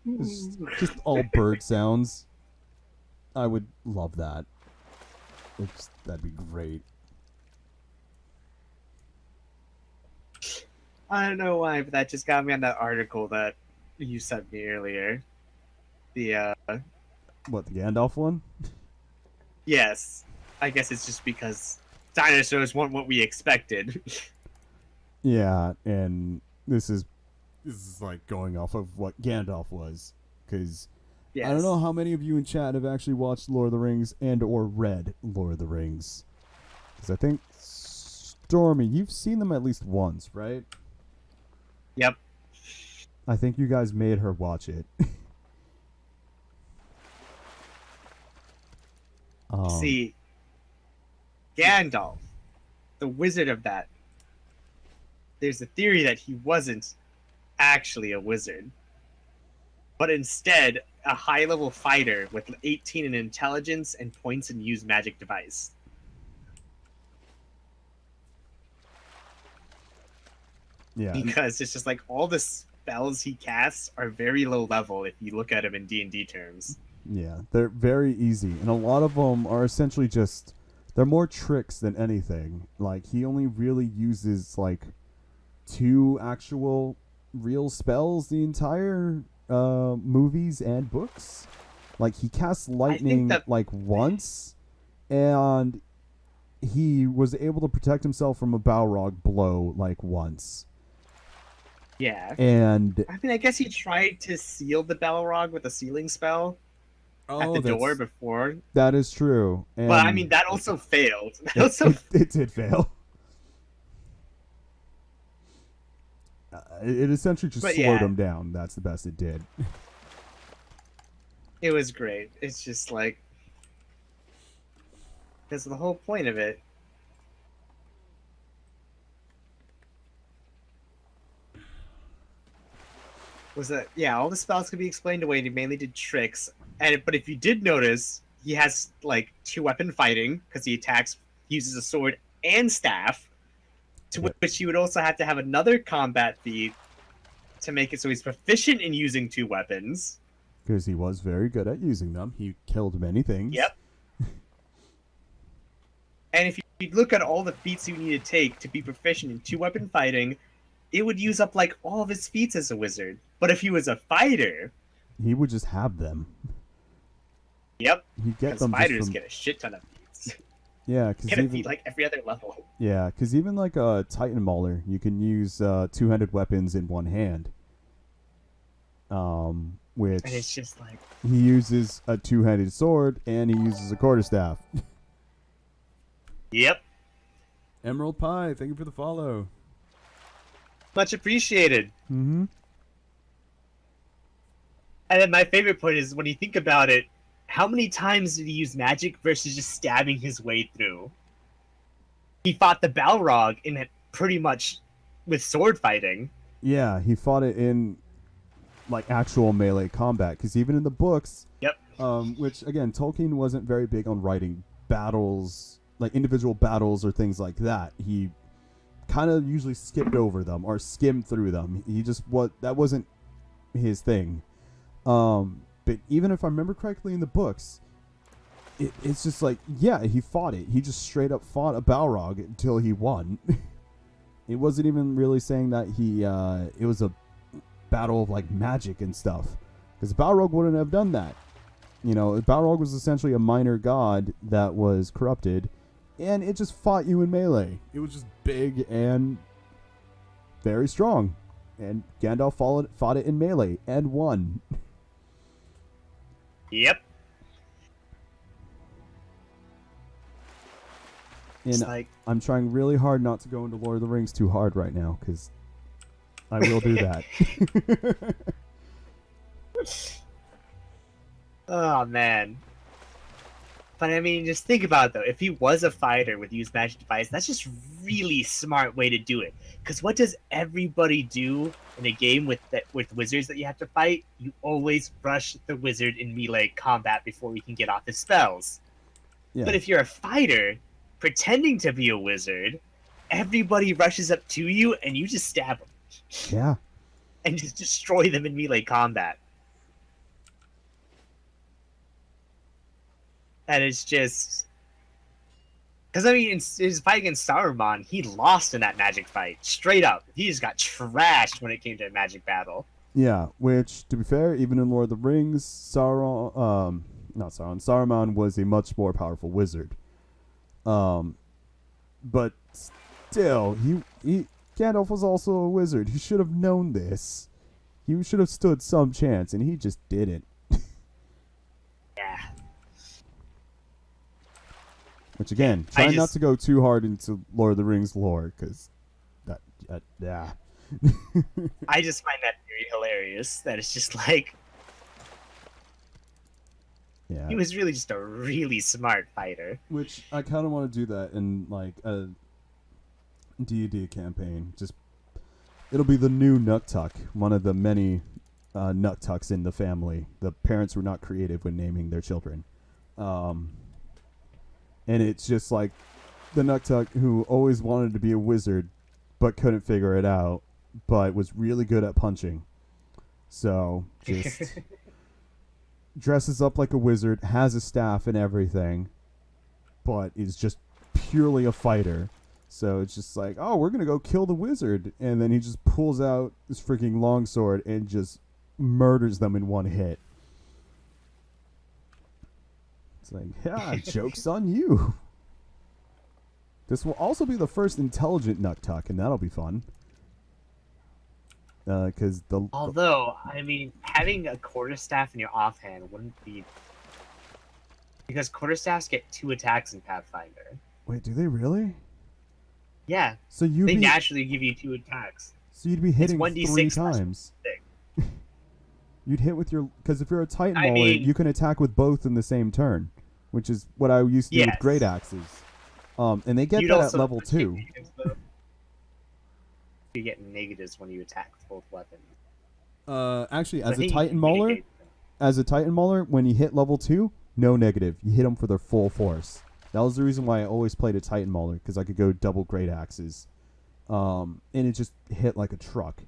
It's just all bird sounds. I would love that. That'd be great. I don't know why, but that just got me on that article that you sent me earlier. The, What, the Gandalf one? yes. I guess it's just because dinosaurs weren't what we expected. Yeah, and this is like going off of what Gandalf was, because Yes. I don't know how many of you in chat have actually watched Lord of the Rings and or read Lord of the Rings, because I think Stormy, you've seen them at least once, right? Yep. I think you guys made her watch it. See, Gandalf, the wizard of that, there's a theory that he wasn't actually a wizard, but instead a high-level fighter with 18 in intelligence and points in use magic device. Yeah. Because it's just like all the spells he casts are very low level if you look at them in D&D terms. Yeah, they're very easy, and a lot of them are essentially just, they're more tricks than anything. Like, he only really uses, like, 2 actual real spells the entire movies and books. Like, he casts lightning, like, once, and he was able to protect himself from a Balrog blow, like, once. Yeah. And I mean, I guess he tried to seal the Balrog with a sealing spell at the door before. That is true. And but, I mean, that also failed. It did fail. It essentially just slowed him down. That's the best it did. It was great. It's just like... That's the whole point of it. Was that, yeah, all the spells could be explained away, and he mainly did tricks. But if you did notice, he has, like, 2-weapon fighting, because he uses a sword and staff, which you would also have to have another combat feat to make it so he's proficient in using 2 weapons. Because he was very good at using them. He killed many things. Yep. And if you look at all the feats you need to take to be proficient in 2-weapon fighting, it would use up, like, all of his feats as a wizard. But if he was a fighter... He would just have them. Yep. He'd get them fighters get a shit ton of feats. Yeah, because get a feat, like, every other level. Yeah, because even, like, a Titan Mauler, you can use 2-handed weapons in one hand. Which... And it's just like... He uses a 2-handed sword, and he uses a quarterstaff. Yep. Emerald Pie, thank you for the follow. Much appreciated. Mm-hmm. And then my favorite point is, when you think about it, how many times did he use magic versus just stabbing his way through? He fought the Balrog in it pretty much with sword fighting. Yeah, he fought it in, like, actual melee combat, because even in the books... Yep. Which, again, Tolkien wasn't very big on writing battles, like individual battles or things like that. He kind of usually skipped over them or skimmed through them. That wasn't his thing. But even if I remember correctly in the books, it's just like, yeah, he fought it. He just straight up fought a Balrog until he won. It wasn't even really saying that it was a battle of, like, magic and stuff. Because Balrog wouldn't have done that. You know, Balrog was essentially a minor god that was corrupted, and it just fought you in melee. It was just big and very strong. And Gandalf fought it in melee and won. Yep. And like... I'm trying really hard not to go into Lord of the Rings too hard right now, because I will do that. Oh, man. But, I mean, just think about it, though. If he was a fighter with used magic device, that's just really smart way to do it. Because what does everybody do in a game with wizards that you have to fight? You always rush the wizard in melee combat before he can get off his spells. Yeah. But if you're a fighter pretending to be a wizard, everybody rushes up to you and you just stab them. Yeah. And just destroy them in melee combat. And it's just... Because, I mean, in his fight against Saruman, he lost in that magic fight. Straight up. He just got trashed when it came to a magic battle. Yeah, which, to be fair, even in Lord of the Rings, Saruman was a much more powerful wizard. But still, Gandalf was also a wizard. He should have known this. He should have stood some chance, and he just didn't. Yeah. Which, again, try not to go too hard into Lord of the Rings lore, because yeah. I just find that very hilarious. That it's just like... Yeah. He was really just a really smart fighter. Which, I kind of want to do that in, like, a D&D campaign. It'll be the new Nuktuk, one of the many nuktucks in the family. The parents were not creative when naming their children. And it's just like the nuktuck who always wanted to be a wizard but couldn't figure it out, but was really good at punching. So just dresses up like a wizard, has a staff and everything, but is just purely a fighter. So it's just like, oh, we're going to go kill the wizard. And then he just pulls out this freaking longsword and just murders them in one hit. It's like, yeah, joke's on you. This will also be the first intelligent nuktuck, and that'll be fun. Although, I mean, having a quarterstaff in your offhand wouldn't be... Because quarterstaffs get 2 attacks in Pathfinder. Wait, do they really? Yeah. So they naturally give you 2 attacks. So you'd be hitting 1d6 3 times. You'd hit with your... Because if you're a Titan Mauler, you can attack with both in the same turn, which is what I used to do with great axes. And they get that at level 2. You get negatives when you attack with both weapons. Actually, as a Titan Mauler, when you hit level 2, no negative. You hit them for their full force. That was the reason why I always played a Titan Mauler, because I could go double great axes. And it just hit like a truck.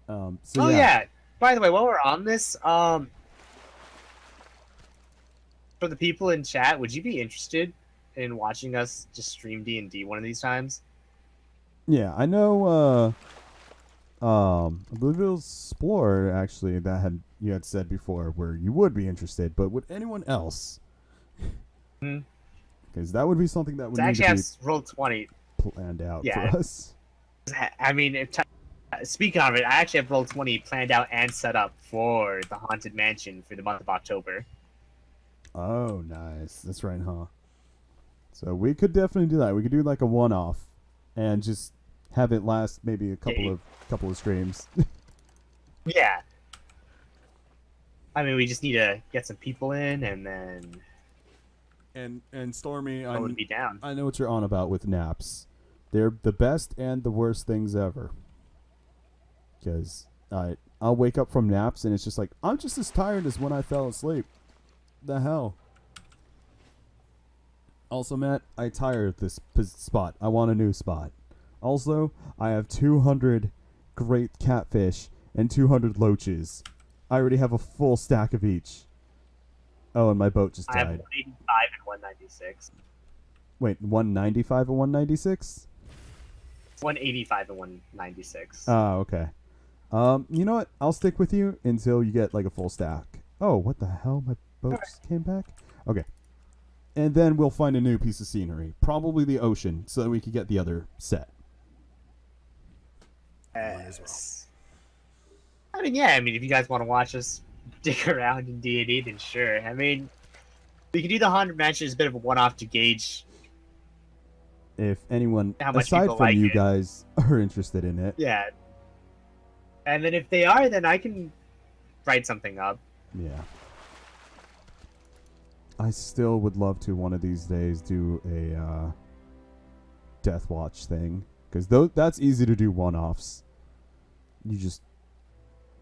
Yeah. By the way, while we're on this, for the people in chat, would you be interested in watching us just stream D&D one of these times? Yeah, I know. I believe it was Splorer actually that you had said before where you would be interested, but would anyone else? Because that would be something that would need to be Roll20 planned out for us. I mean, speaking of it, I actually have Roll20 planned out and set up for the Haunted Mansion for the month of October. Oh, nice. That's right, huh? So we could definitely do that. We could do like a one-off and just have it last maybe a couple of streams. Yeah. I mean, we just need to get some people in, and then. And Stormy, I would be down. I know what you're on about with naps. They're the best and the worst things ever. Because I'll wake up from naps and it's just like, I'm just as tired as when I fell asleep. The hell. Also, Matt, I tired this spot. I want a new spot. Also, I have 200 great catfish and 200 loaches. I already have a full stack of each. Oh, and my boat just died. I have 185 and 196. Wait, 195 and 196? 185 and 196. Oh, okay. You know what? I'll stick with you until you get like a full stack. Oh, what the hell? My boat just came back? Okay. And then we'll find a new piece of scenery. Probably the ocean, so that we can get the other set. Yes. I mean, yeah, if you guys want to watch us dig around in D&D, then sure. I mean, we can do the Haunted Mansion as a bit of a one-off to gauge if anyone, how much aside people from like you it. guys, are interested in it. Yeah. And then if they are, then I can write something up. Yeah. I still would love to one of these days do a Death Watch thing. Because that's easy to do one-offs. You just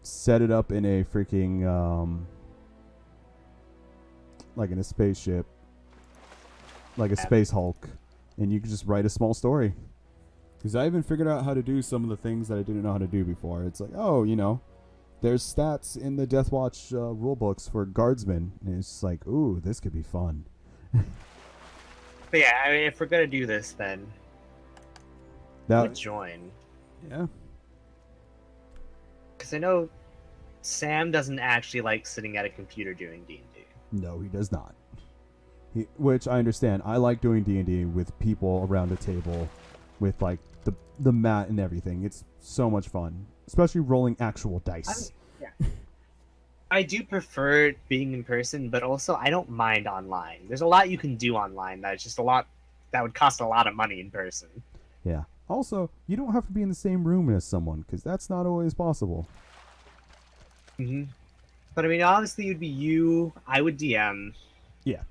set it up in a freaking, like in a spaceship. Like a Space Hulk. And you can just write a small story. Because I even figured out how to do some of the things that I didn't know how to do before. It's like, oh, there's stats in the Death Watch rulebooks for guardsmen. And it's just like, ooh, this could be fun. But yeah, I mean, if we're going to do this, then I would join. Yeah. Because I know Sam doesn't actually like sitting at a computer doing D&D. No, he does not. Which I understand. I like doing D&D with people around a table with like the mat and everything. It's so much fun, especially rolling actual dice. I do prefer being in person, but also I don't mind online. There's a lot you can do online that's just a lot that would cost a lot of money in person. Yeah. Also, you don't have to be in the same room as someone because that's not always possible. Mm-hmm. But I mean, honestly, it'd be you. I would DM. Yeah.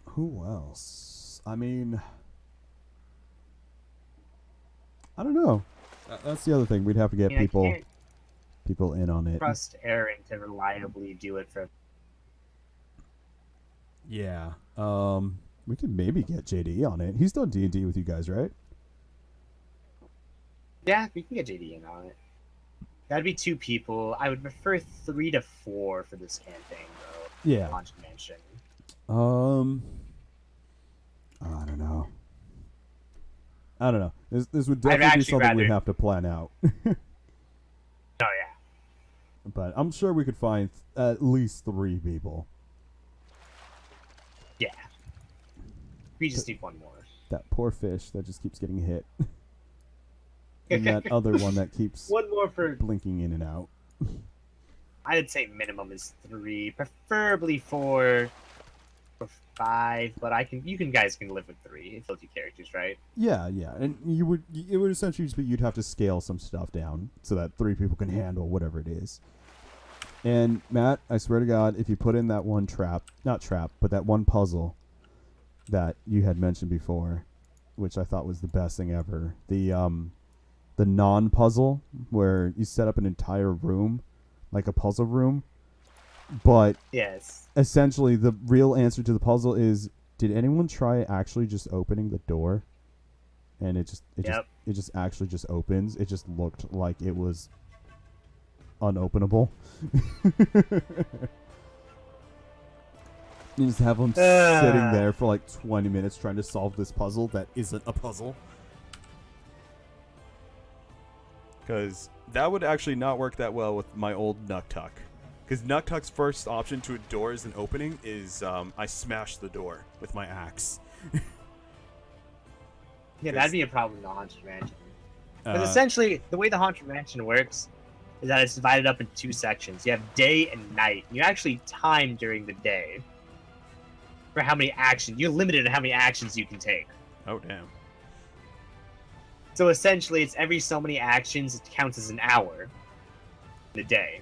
Who else? I mean, I don't know. That's the other thing. We'd have to get I people can't in on it. trust Aaron to reliably do it for. Yeah. We could maybe get JD on it. He's done D&D with you guys, right? Yeah, we can get JD in on it. That'd be 2 people. I would prefer 3 to 4 for this campaign, though. Yeah. Haunted Mansion. I don't know. This would definitely be something we'd have to plan out. Oh yeah. But I'm sure we could find at least 3 people. Yeah. We just need 1 more. That poor fish that just keeps getting hit. And that other one that keeps 1 more for blinking in and out. I'd say minimum is 3, preferably 4 or 5, but you guys can live with 3. It's those 2 characters, right? Yeah, and it would essentially just be you'd have to scale some stuff down so that 3 people can handle whatever it is. And Matt, I swear to God, if you put in that one but that one puzzle that you had mentioned before, which I thought was the best thing ever, the non-puzzle where you set up an entire room, like a puzzle room, but yes, essentially the real answer to the puzzle is, did anyone try actually just opening the door? And it just actually just opens. It just looked like it was unopenable. You just have them sitting there for like 20 minutes trying to solve this puzzle that isn't a puzzle. Because that would actually not work that well with my old Nuktuk. Because Nuktuk's first option to a door as an opening is I smash the door with my axe. Yeah, that'd be a problem in the Haunted Mansion. Because essentially, the way the Haunted Mansion works is that it's divided up into 2 sections. You have day and night. You actually time during the day for how many actions. You're limited to how many actions you can take. Oh, damn. So essentially, it's every so many actions, it counts as an hour in the day.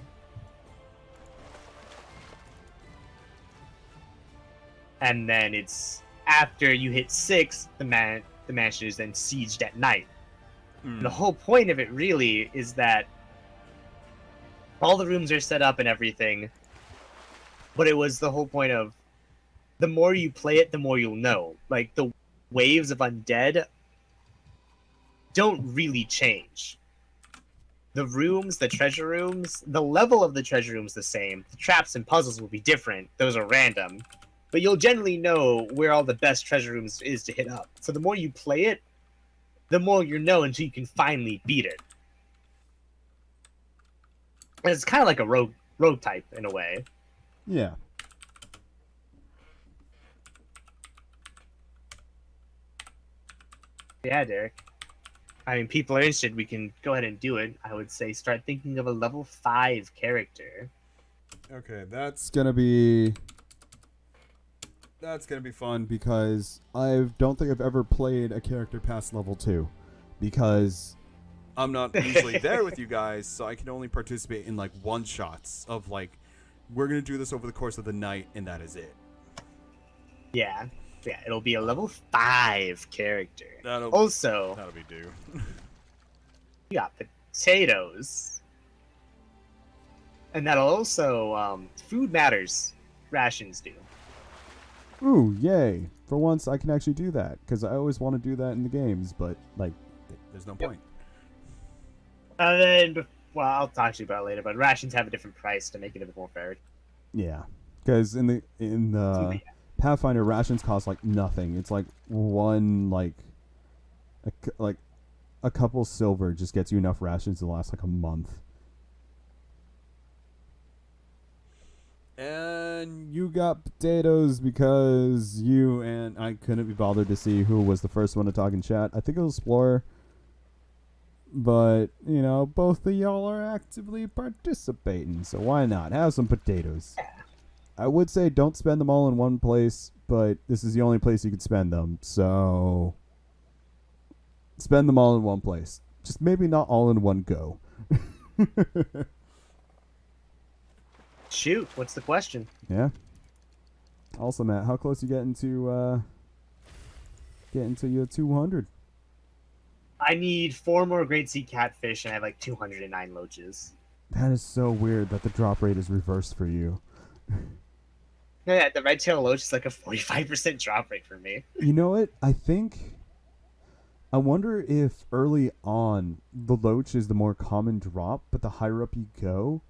And then it's after you hit 6, the mansion is then sieged at night. And the whole point of it really is that all the rooms are set up and everything, but it was the whole point of the more you play it, the more you'll know. Like, the waves of undead don't really change. The rooms, the treasure rooms, the level of the treasure rooms the same. The traps and puzzles will be different. Those are random. But you'll generally know where all the best treasure rooms is to hit up. So the more you play it, the more you know until you can finally beat it. And it's kind of like a rogue type in a way. Yeah. Yeah, Derek. I mean, people are interested. We can go ahead and do it. I would say start thinking of a level 5 character. Okay, that's gonna be fun because I don't think I've ever played a character past level 2 because I'm not usually there with you guys, so I can only participate in like one-shots of like, we're gonna do this over the course of the night, and that is it. Yeah, it'll be a level 5 character. That'll be due. You got potatoes, and that'll also food matters. Rations do. Ooh, yay. For once, I can actually do that, because I always want to do that in the games, but, like, there's no point. Then, well, I'll talk to you about it later, but rations have a different price to make it a bit more fair. Yeah, because in the Pathfinder, rations cost, like, nothing. It's, like, one, like a couple silver just gets you enough rations to last, like, a month. And you got potatoes because you and I couldn't be bothered to see who was the first one to talk in chat. I think it was Explorer. But, you know, both of y'all are actively participating, so why not? Have some potatoes. I would say don't spend them all in one place, but this is the only place you can spend them, so spend them all in one place. Just maybe not all in one go. Shoot, what's the question? Yeah. Also, Matt, how close you getting to your 200? I need 4 more great sea catfish, and I have like 209 loaches. That is so weird that the drop rate is reversed for you. Yeah, the red tail loach is like a 45% drop rate for me. You know what? I wonder if early on the loach is the more common drop, but the higher up you go,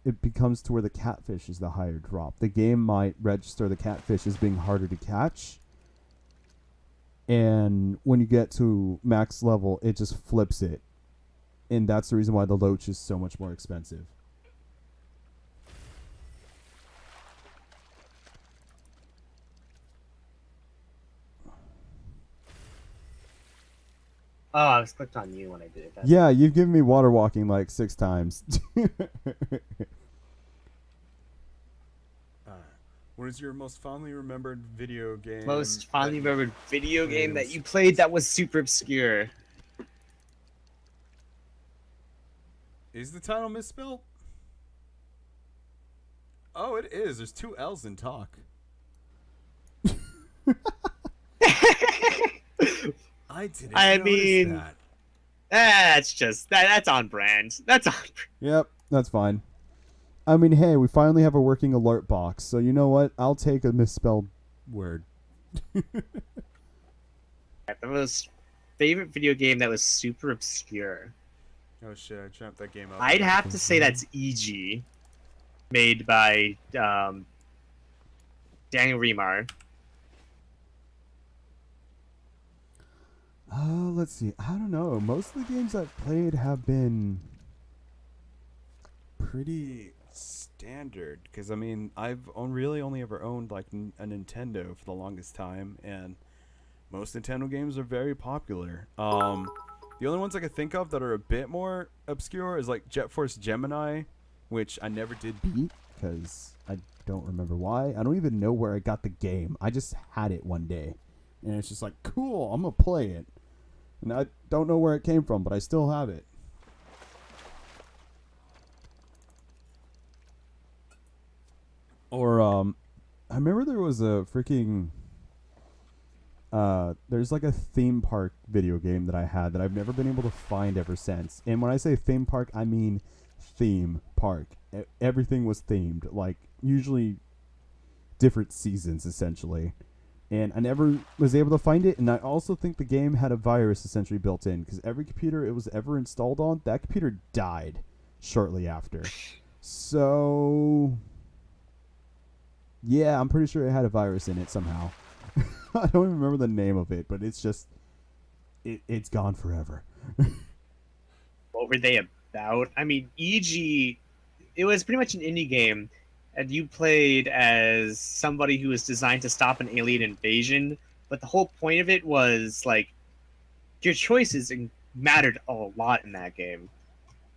it becomes to where the catfish is the higher drop. The game might register the catfish as being harder to catch, and when you get to max level, it just flips it. And that's the reason why the loach is so much more expensive. Oh, I was clicked on you when I did it. Yeah, you've given me water walking like 6 times. What is your most fondly remembered video game? Most fondly remembered video game that you played that was super obscure. Is the title misspelled? Oh, it is. There's 2 L's in talk. I didn't notice that. That's on brand. That's on. Yep, that's fine. I mean, hey, we finally have a working alert box, so you know what? I'll take a misspelled word. The most favorite video game that was super obscure. Oh shit! I trapped that game up. I'd have to say that's EG, made by Daniel Remar. Let's see. I don't know. Most of the games I've played have been pretty standard, because I mean, I've really only ever owned like a Nintendo for the longest time, and most Nintendo games are very popular. The only ones I could think of that are a bit more obscure is like Jet Force Gemini, which I never did beat because I don't remember why. I don't even know where I got the game. I just had it one day, and it's just like, cool, I'm gonna play it. And I don't know where it came from, but I still have it. Or I remember there was a freaking there's like a theme park video game that I had that I've never been able to find ever since. And when I say theme park, I mean theme park. Everything was themed, like usually different seasons essentially. And I never was able to find it, and I also think the game had a virus essentially built in, because every computer it was ever installed on, that computer died shortly after. So yeah, I'm pretty sure it had a virus in it somehow. I don't even remember the name of it, but it's just it's gone forever. What were they about? I mean, EG, it was pretty much an indie game, and you played as somebody who was designed to stop an alien invasion, but the whole point of it was like your choices mattered a lot in that game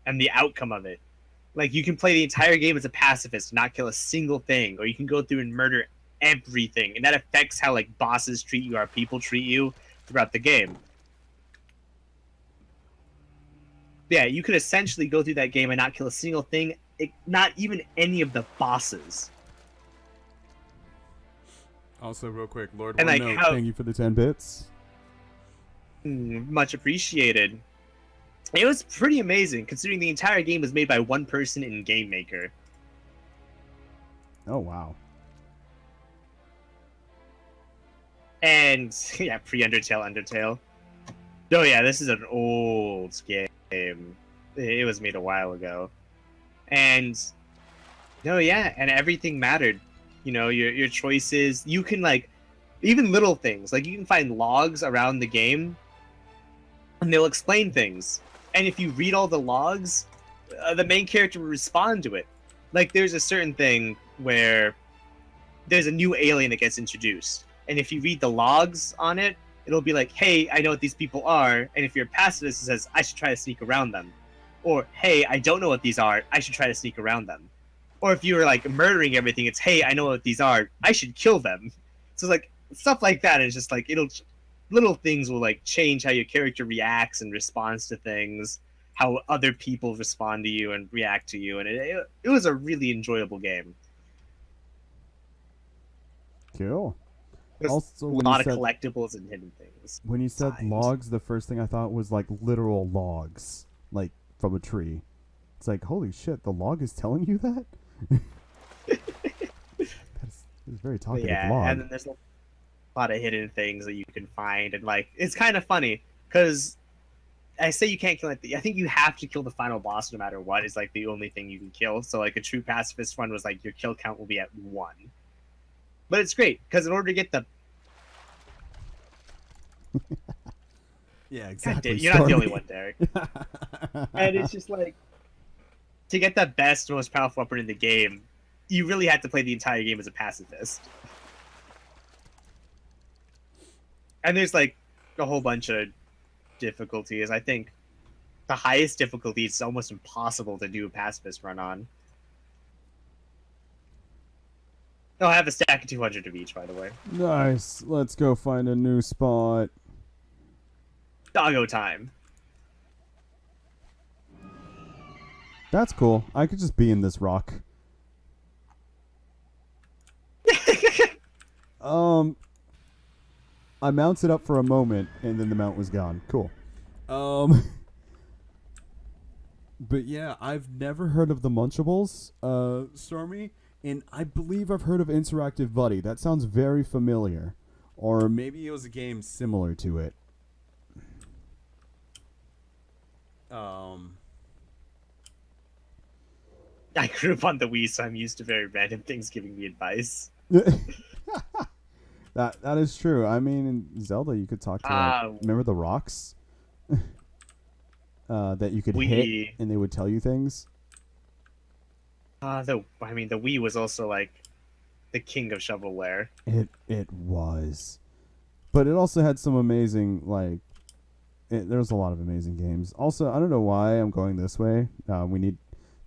and the outcome of it. Like, you can play the entire game as a pacifist, not kill a single thing, or you can go through and murder everything, and that affects how like bosses treat you, or people treat you throughout the game. Yeah, you could essentially go through that game and not kill a single thing, not even any of the bosses. Also, real quick, Lord And like OneNote, Thank you for the 10 bits. Much appreciated. It was pretty amazing, considering the entire game was made by one person in Game Maker. Oh wow. And yeah, Undertale. Oh yeah, this is an old game. It was made a while ago. And no, yeah, and everything mattered. You know, your choices. You can like, even little things. Like, you can find logs around the game, and they'll explain things. And if you read all the logs, the main character will respond to it. Like, there's a certain thing where there's a new alien that gets introduced, and if you read the logs on it, it'll be like, hey, I know what these people are, and if you're a pacifist, it says, I should try to sneak around them. Or, hey, I don't know what these are, I should try to sneak around them. Or if you're, like, murdering everything, it's, hey, I know what these are, I should kill them. So, like, stuff like that is just, like, little things will, like, change how your character reacts and responds to things, how other people respond to you and react to you, and it was a really enjoyable game. Cool. There's Also, a when lot you of said, collectibles and hidden things. when you said Signs. logs, the first thing I thought was like literal logs, like from a tree. It's like, holy shit, the log is telling you that? That's a very But talkative yeah, log. and then there's a lot of hidden things that you can find, and like it's kind of funny because I say you can't kill it. I think you have to kill the final boss no matter what. Is like the only thing you can kill. So like a true pacifist run was like your kill count will be at 1. But it's great because in order to get the Yeah, exactly. you're not the only Stormy. one, Derek. And it's just like to get the best, most powerful weapon in the game, you really had to play the entire game as a pacifist. And there's like a whole bunch of difficulties. I think the highest difficulty is almost impossible to do a pacifist run on. I'll have a stack of 200 of each, by the way. Nice. Let's go find a new spot. Doggo time. That's cool. I could just be in this rock. I mounted up for a moment, and then the mount was gone. Cool. But yeah, I've never heard of the Munchables, Stormy, and I believe I've heard of Interactive Buddy. That sounds very familiar. Or maybe it was a game similar to it. I grew up on the Wii, so I'm used to very random things giving me advice. That is true. I mean, in Zelda, you could talk to remember the rocks that you could hit, and they would tell you things. The Wii was also like the king of shovelware. It was, but it also had some amazing there was a lot of amazing games. Also, I don't know why I'm going this way. We need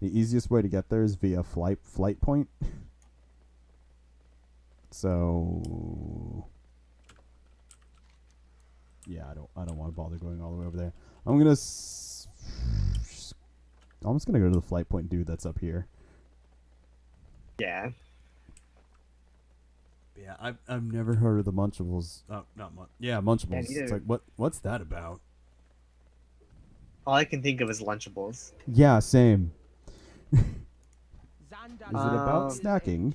the easiest way to get there is via flight point. So yeah, I don't want to bother going all the way over there. I'm just gonna go to the flight point dude that's up here. Yeah. Yeah, I've never heard of the Munchables. Munchables. Yeah, It's like what's that about? All I can think of is Lunchables. Yeah, same. Is it about snacking?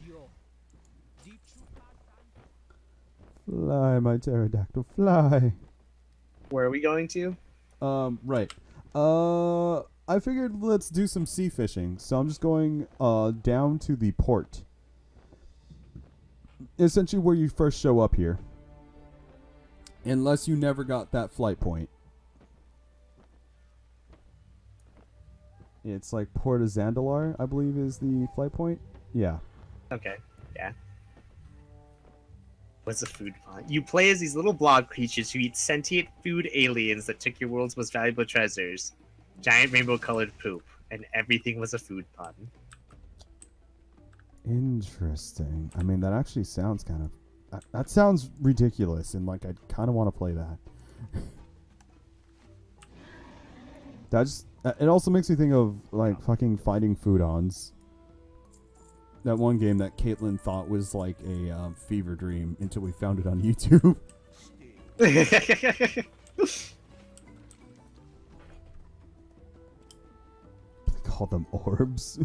Fly, my pterodactyl, fly. Where are we going to? Right. I figured let's do some sea fishing. So I'm just going down to the port. Essentially where you first show up here. Unless you never got that flight point. It's like Port of Zandalar, I believe is the flight point. Yeah. Okay, yeah. What's a food pond? You play as these little blob creatures who eat sentient food aliens that took your world's most valuable treasures. Giant rainbow-colored poop. And everything was a food pond. Interesting. I mean, that actually sounds kind of... That sounds ridiculous, and like I kind of want to play that. It also makes me think of like fucking Fighting Foodons. That one game that Caitlin thought was like a fever dream until we found it on YouTube. They call them orbs.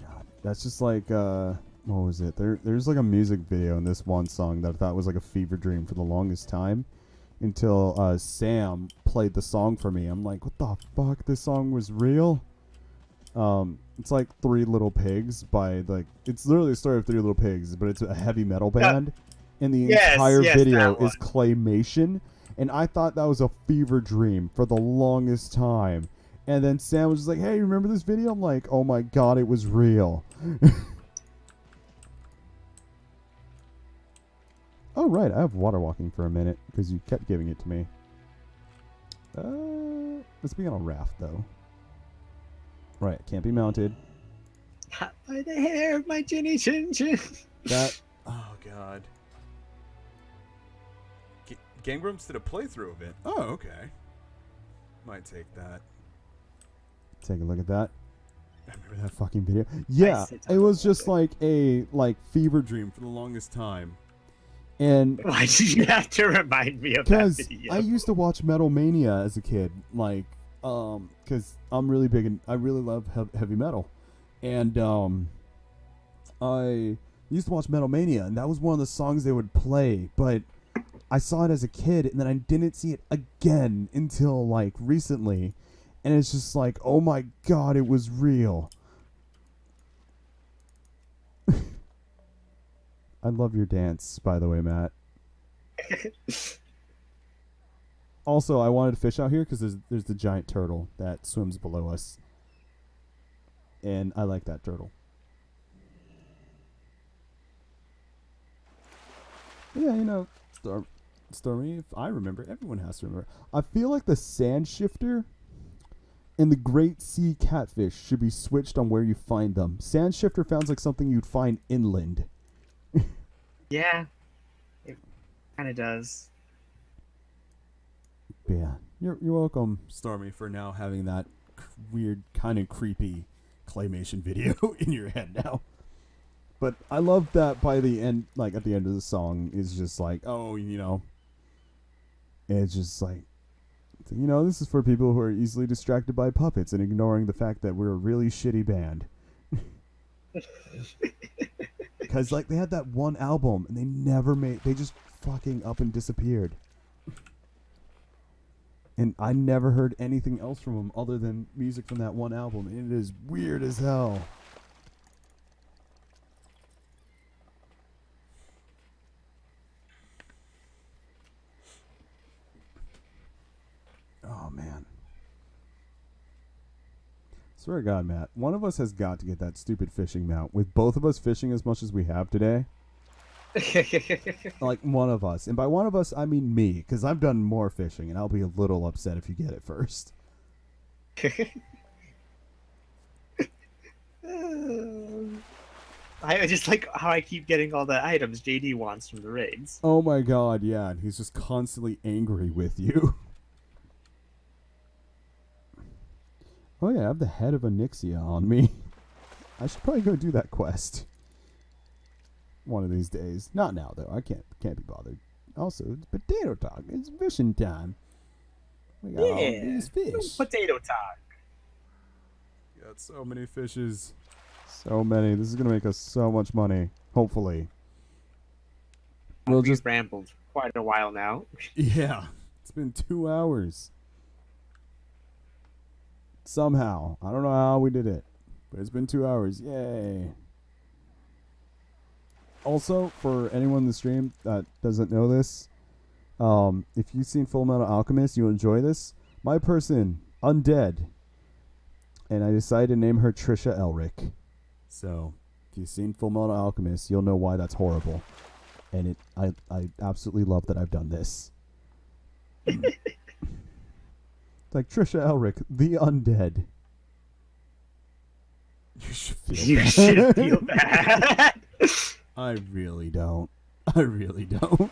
God, that's just like what was it? There's like a music video in this one song that I thought was like a fever dream for the longest time. Until Sam played the song for me. I'm like, what the fuck? This song was real? It's like Three Little Pigs by like... It's literally a story of Three Little Pigs, but it's a heavy metal band. And the entire video is claymation. And I thought that was a fever dream for the longest time. And then Sam was just like, hey, remember this video? I'm like, oh my god, it was real. Oh, right. I have water walking for a minute because you kept giving it to me. Let's be on a raft, though. Right. Can't be mounted. Hot by the hair of my chinny chin chin. That... Oh, God. Game Grumps did a playthrough of it. Oh, okay. Might take that. Take a look at that. I remember that fucking video. Yeah, it was just like a fever dream for the longest time. And why did you have to remind me of that because video? I used to watch Metal Mania as a kid, like, because I'm really big and I really love heavy metal, and I used to watch Metal Mania, and that was one of the songs they would play. But I saw it as a kid, and then I didn't see it again until like recently, and it's just like, oh my god, it was real. I love your dance, by the way, Matt. Also, I wanted to fish out here because there's the giant turtle that swims below us. And I like that turtle. Yeah, you know, Stormy, if I remember, everyone has to remember. I feel like the sand shifter and the great sea catfish should be switched on where you find them. Sand shifter sounds like something you'd find inland. Yeah, it kind of does. But yeah, you're welcome, Stormy, for now having that weird, kind of creepy claymation video in your head now. But I love that by the end, like at the end of the song, is just like, oh, you know, it's just like, you know, this is for people who are easily distracted by puppets and ignoring the fact that we're a really shitty band. Because, like, they had that one album, and they just fucking up and disappeared. And I never heard anything else from them other than music from that one album, and it is weird as hell. Oh, man. Swear to God, Matt, one of us has got to get that stupid fishing mount. With both of us fishing as much as we have today. Like, one of us. And by one of us, I mean me, because I've done more fishing, and I'll be a little upset if you get it first. I just like how I keep getting all the items JD wants from the raids. Oh my god, yeah, and he's just constantly angry with you. Oh yeah, I have the head of Onyxia on me. I should probably go do that quest. One of these days. Not now though. I can't be bothered. Also, it's potato talk. It's fishing time. We got all these fish. Potato talk. Got so many fishes. So many. This is gonna make us so much money. Hopefully. We'll We've just rambled for quite a while now. Yeah. It's been 2 hours. Somehow. I don't know how we did it. But it's been 2 hours. Yay. Also, for anyone in the stream that doesn't know this, if you've seen Full Metal Alchemist, you'll enjoy this. My person, Undead. And I decided to name her Trisha Elric. So, if you've seen Full Metal Alchemist, you'll know why that's horrible. And I absolutely love that I've done this. Like Trisha Elric, the undead. You should feel bad. I really don't. I really don't.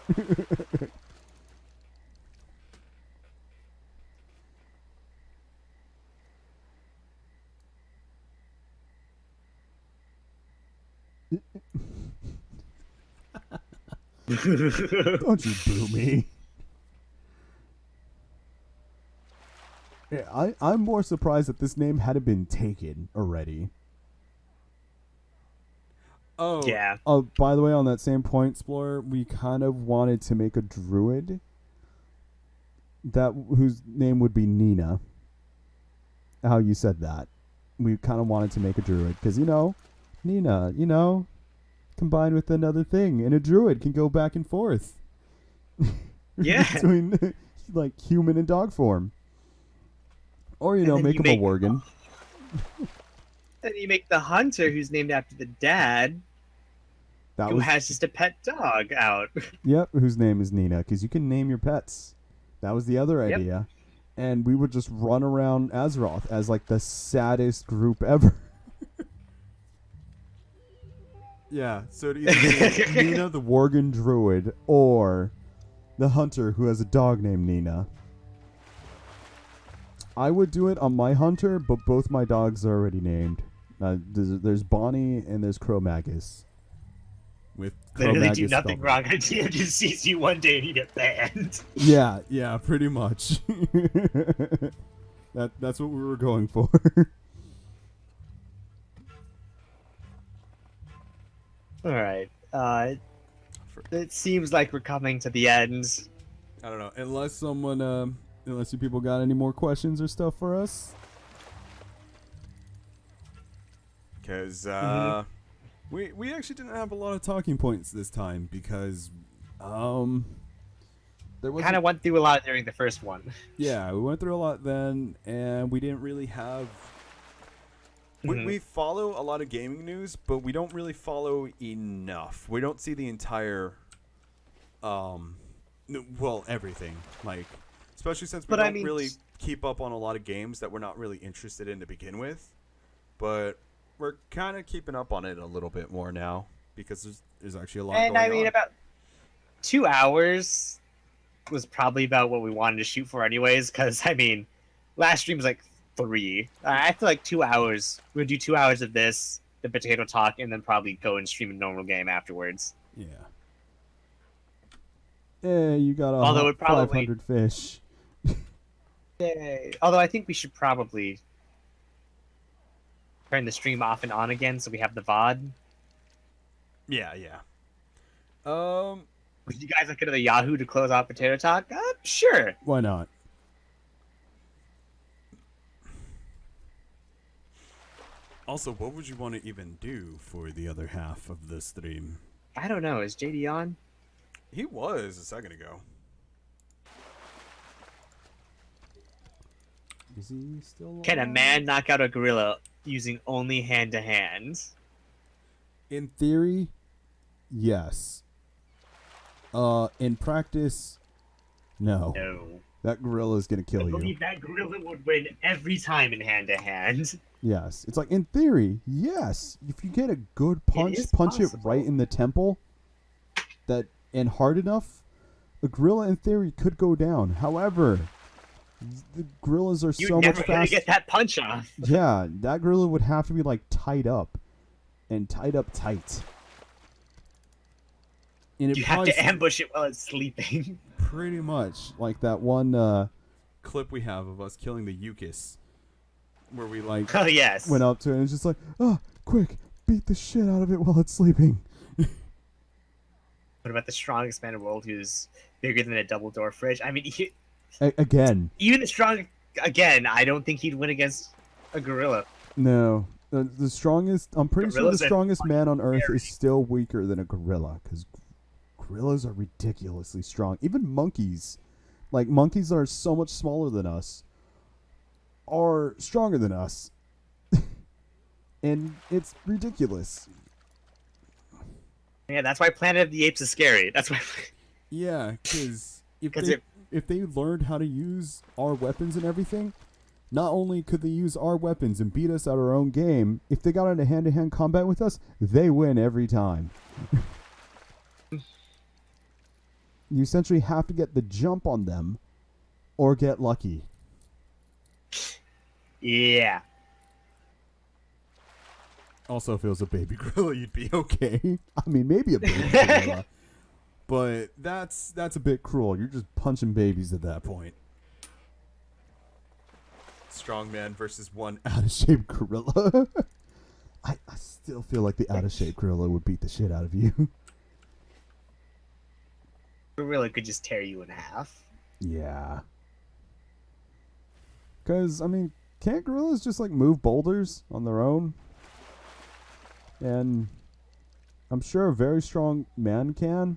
Don't you boo me. Yeah, I'm more surprised that this name hadn't been taken already. Oh. Yeah. By the way, on that same point, Explorer, we kind of wanted to make a druid whose name would be Nina. How you said that. We kind of wanted to make a druid because, Nina, combined with another thing, and a druid can go back and forth. Yeah. Between, like, human and dog form. Or, make him a worgen. Then you make the hunter, who's named after the dad, who has just a pet dog out. Yep, whose name is Nina, because you can name your pets. That was the other idea. And we would just run around Azeroth as, like, the saddest group ever. Yeah, so it'd either be Nina the Worgen Druid, or the hunter who has a dog named Nina. I would do it on my hunter, but both my dogs are already named. There's Bonnie and there's Cro-Magus. With Literally do Cro-Magus nothing spelled wrong. Idea just sees you one day and you get banned. Yeah, pretty much. That's what we were going for. All right. It seems like we're coming to the end. I don't know, unless you people got any more questions or stuff for us. Because We actually didn't have a lot of talking points this time because there was Kind of went through a lot during the first one. Yeah, we went through a lot then, and we didn't really have. we follow a lot of gaming news, but we don't really follow enough. We don't see the entire, everything, like, especially since we don't really keep up on a lot of games that we're not really interested in to begin with. But we're kind of keeping up on it a little bit more now because there's actually a lot going on. And I mean, about 2 hours was probably about what we wanted to shoot for anyways, because, I mean, last stream was like 3. I feel like 2 hours. We're going to do 2 hours of this, the potato talk, and then probably go and stream a normal game afterwards. Yeah. Yeah, you got a 500 fish. Yay. Although I think we should probably turn the stream off and on again so we have the VOD. Yeah. Would you guys look at the Yahoo to close out Potato Talk? Sure. Why not? Also, what would you want to even do for the other half of the stream? I don't know. Is JD on? He was a second ago. Is he still Can a alive? man knock out a gorilla using only hand-to-hand? In theory, yes. In practice, no. No. That gorilla is gonna kill I you. believe that gorilla would win every time in hand-to-hand. Yes, it's like in theory, yes. If you get a good punch, is punch it possible. right in the temple, and hard enough, a gorilla in theory could go down. However, the gorillas are You're so much never gonna faster. get that punch off. Yeah, that gorilla would have to be like tied up, and tied up tight. And it You have probably to ambush it while it's sleeping. pretty much like that one clip we have of us killing the Yukis, where we like Oh, yes. went up to it and it's just like, oh, quick, beat the shit out of it while it's sleeping. What about the strongest man in the world who's bigger than a double-door fridge? I mean, Again, even the strong... Again, I don't think he'd win against a gorilla. no. The strongest, I'm pretty sure Gorillas the are strongest man on Earth scary. is still weaker than a gorilla, because gorillas are ridiculously strong. Even monkeys, like monkeys are so much smaller than us, are stronger than us. And it's ridiculous. Yeah, that's why Planet of the Apes is scary. That's why... Yeah, because Because if they learned how to use our weapons and everything, not only could they use our weapons and beat us at our own game, if they got into hand-to-hand combat with us, they win every time. You essentially have to get the jump on them or get lucky. Yeah. Also, if it was a baby gorilla, you'd be okay. I mean, maybe a baby gorilla. But that's a bit cruel. You're just punching babies at that point. Strongman versus one. Out-of-shape gorilla. I still feel like the out-of-shape gorilla would beat the shit out of you. Gorilla could just tear you in half. Yeah. Because, I mean, can't gorillas just, like, move boulders on their own? And I'm sure a very strong man can.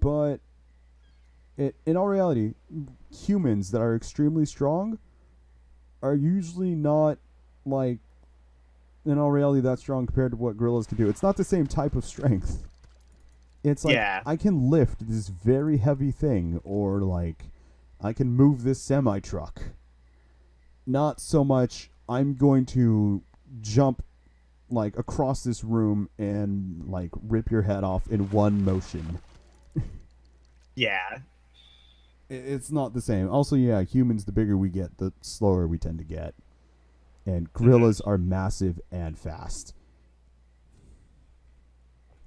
But in all reality, humans that are extremely strong are usually not, like, in all reality, that strong compared to what gorillas can do. It's not the same type of strength. It's like, Yeah. I can lift this very heavy thing, or, like, I can move this semi-truck. Not so much, I'm going to jump, like, across this room and, like, rip your head off in one motion. Yeah. It's not the same. Also, yeah, humans, the bigger we get, the slower we tend to get. and gorillas are massive and fast.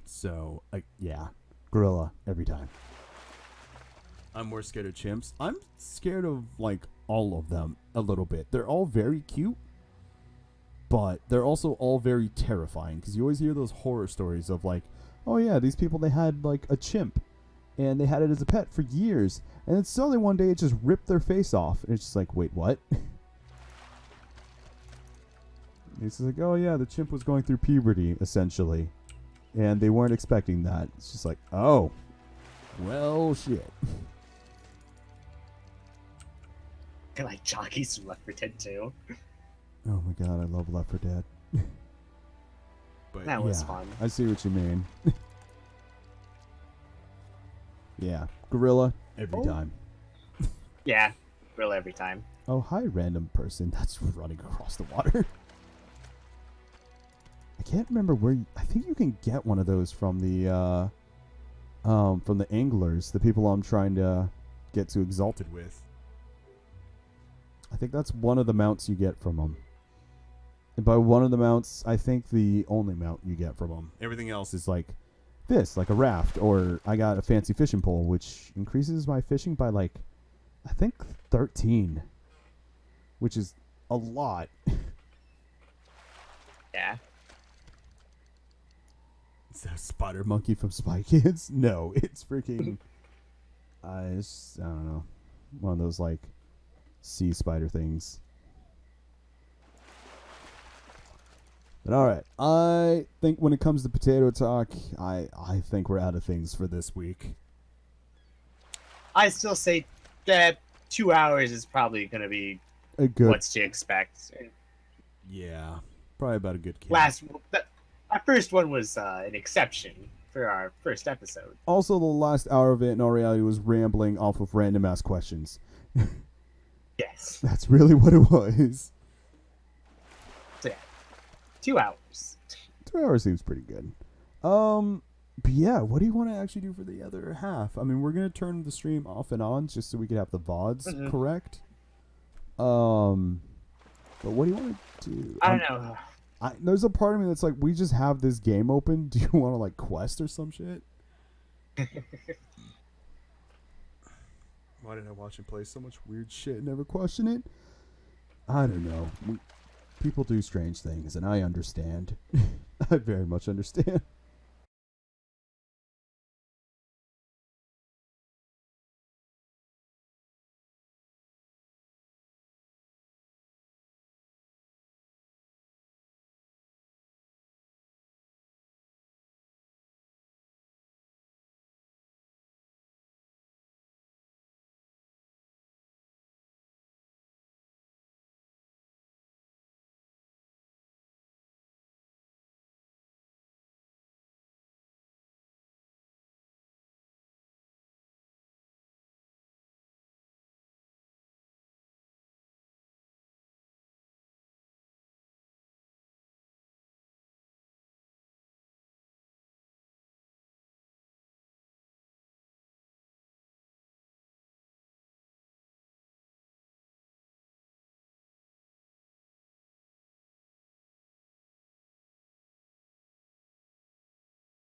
So, yeah, gorilla every time. I'm more scared of chimps. I'm scared of, like, all of them a little bit. They're all very cute, but they're also all very terrifying, because you always hear those horror stories of, like, oh, yeah, these people, they had, like, a chimp, and they had it as a pet for years, and then suddenly one day it just ripped their face off, and it's just like, wait, what? It's like, oh, yeah, the chimp was going through puberty, essentially, and they weren't expecting that. It's just like, oh, well, shit. I like jockeys from Left 4 Dead 2. Oh my god, I love Left 4 Dead. But That was fun. I see what you mean. Yeah, gorilla every time. Yeah, really every time. Oh, hi, random person that's running across the water. I can't remember where. I think you can get one of those from the anglers, the people I'm trying to get to Exalted with. I think that's one of the mounts you get from them. And by one of the mounts, I think the only mount you get from them. Everything else is like this, like a raft, or I got a fancy fishing pole, which increases my fishing by like, I think 13, which is a lot. Yeah. Is that a spider monkey from Spy Kids? No, it's freaking, I don't know, one of those like sea spider things. But alright, I think when it comes to potato talk, I think we're out of things for this week. I still say that 2 hours is probably going to be A good, what's to expect. yeah, probably about a good kid. Our first one was an exception for our first episode. Also, the last hour of it, in all reality, was rambling off of random ass questions. Yes. That's really what it was. So yeah, 2 hours. 2 hours seems pretty good. But yeah, what do you want to actually do for the other half? I mean, we're gonna turn the stream off and on just so we could have the VODs correct. But what do you want to do? I don't know. There's a part of me that's like, we just have this game open. Do you want to like quest or some shit? Why did I watch him play so much weird shit and never question it? I don't know. People do strange things, and I understand. I very much understand.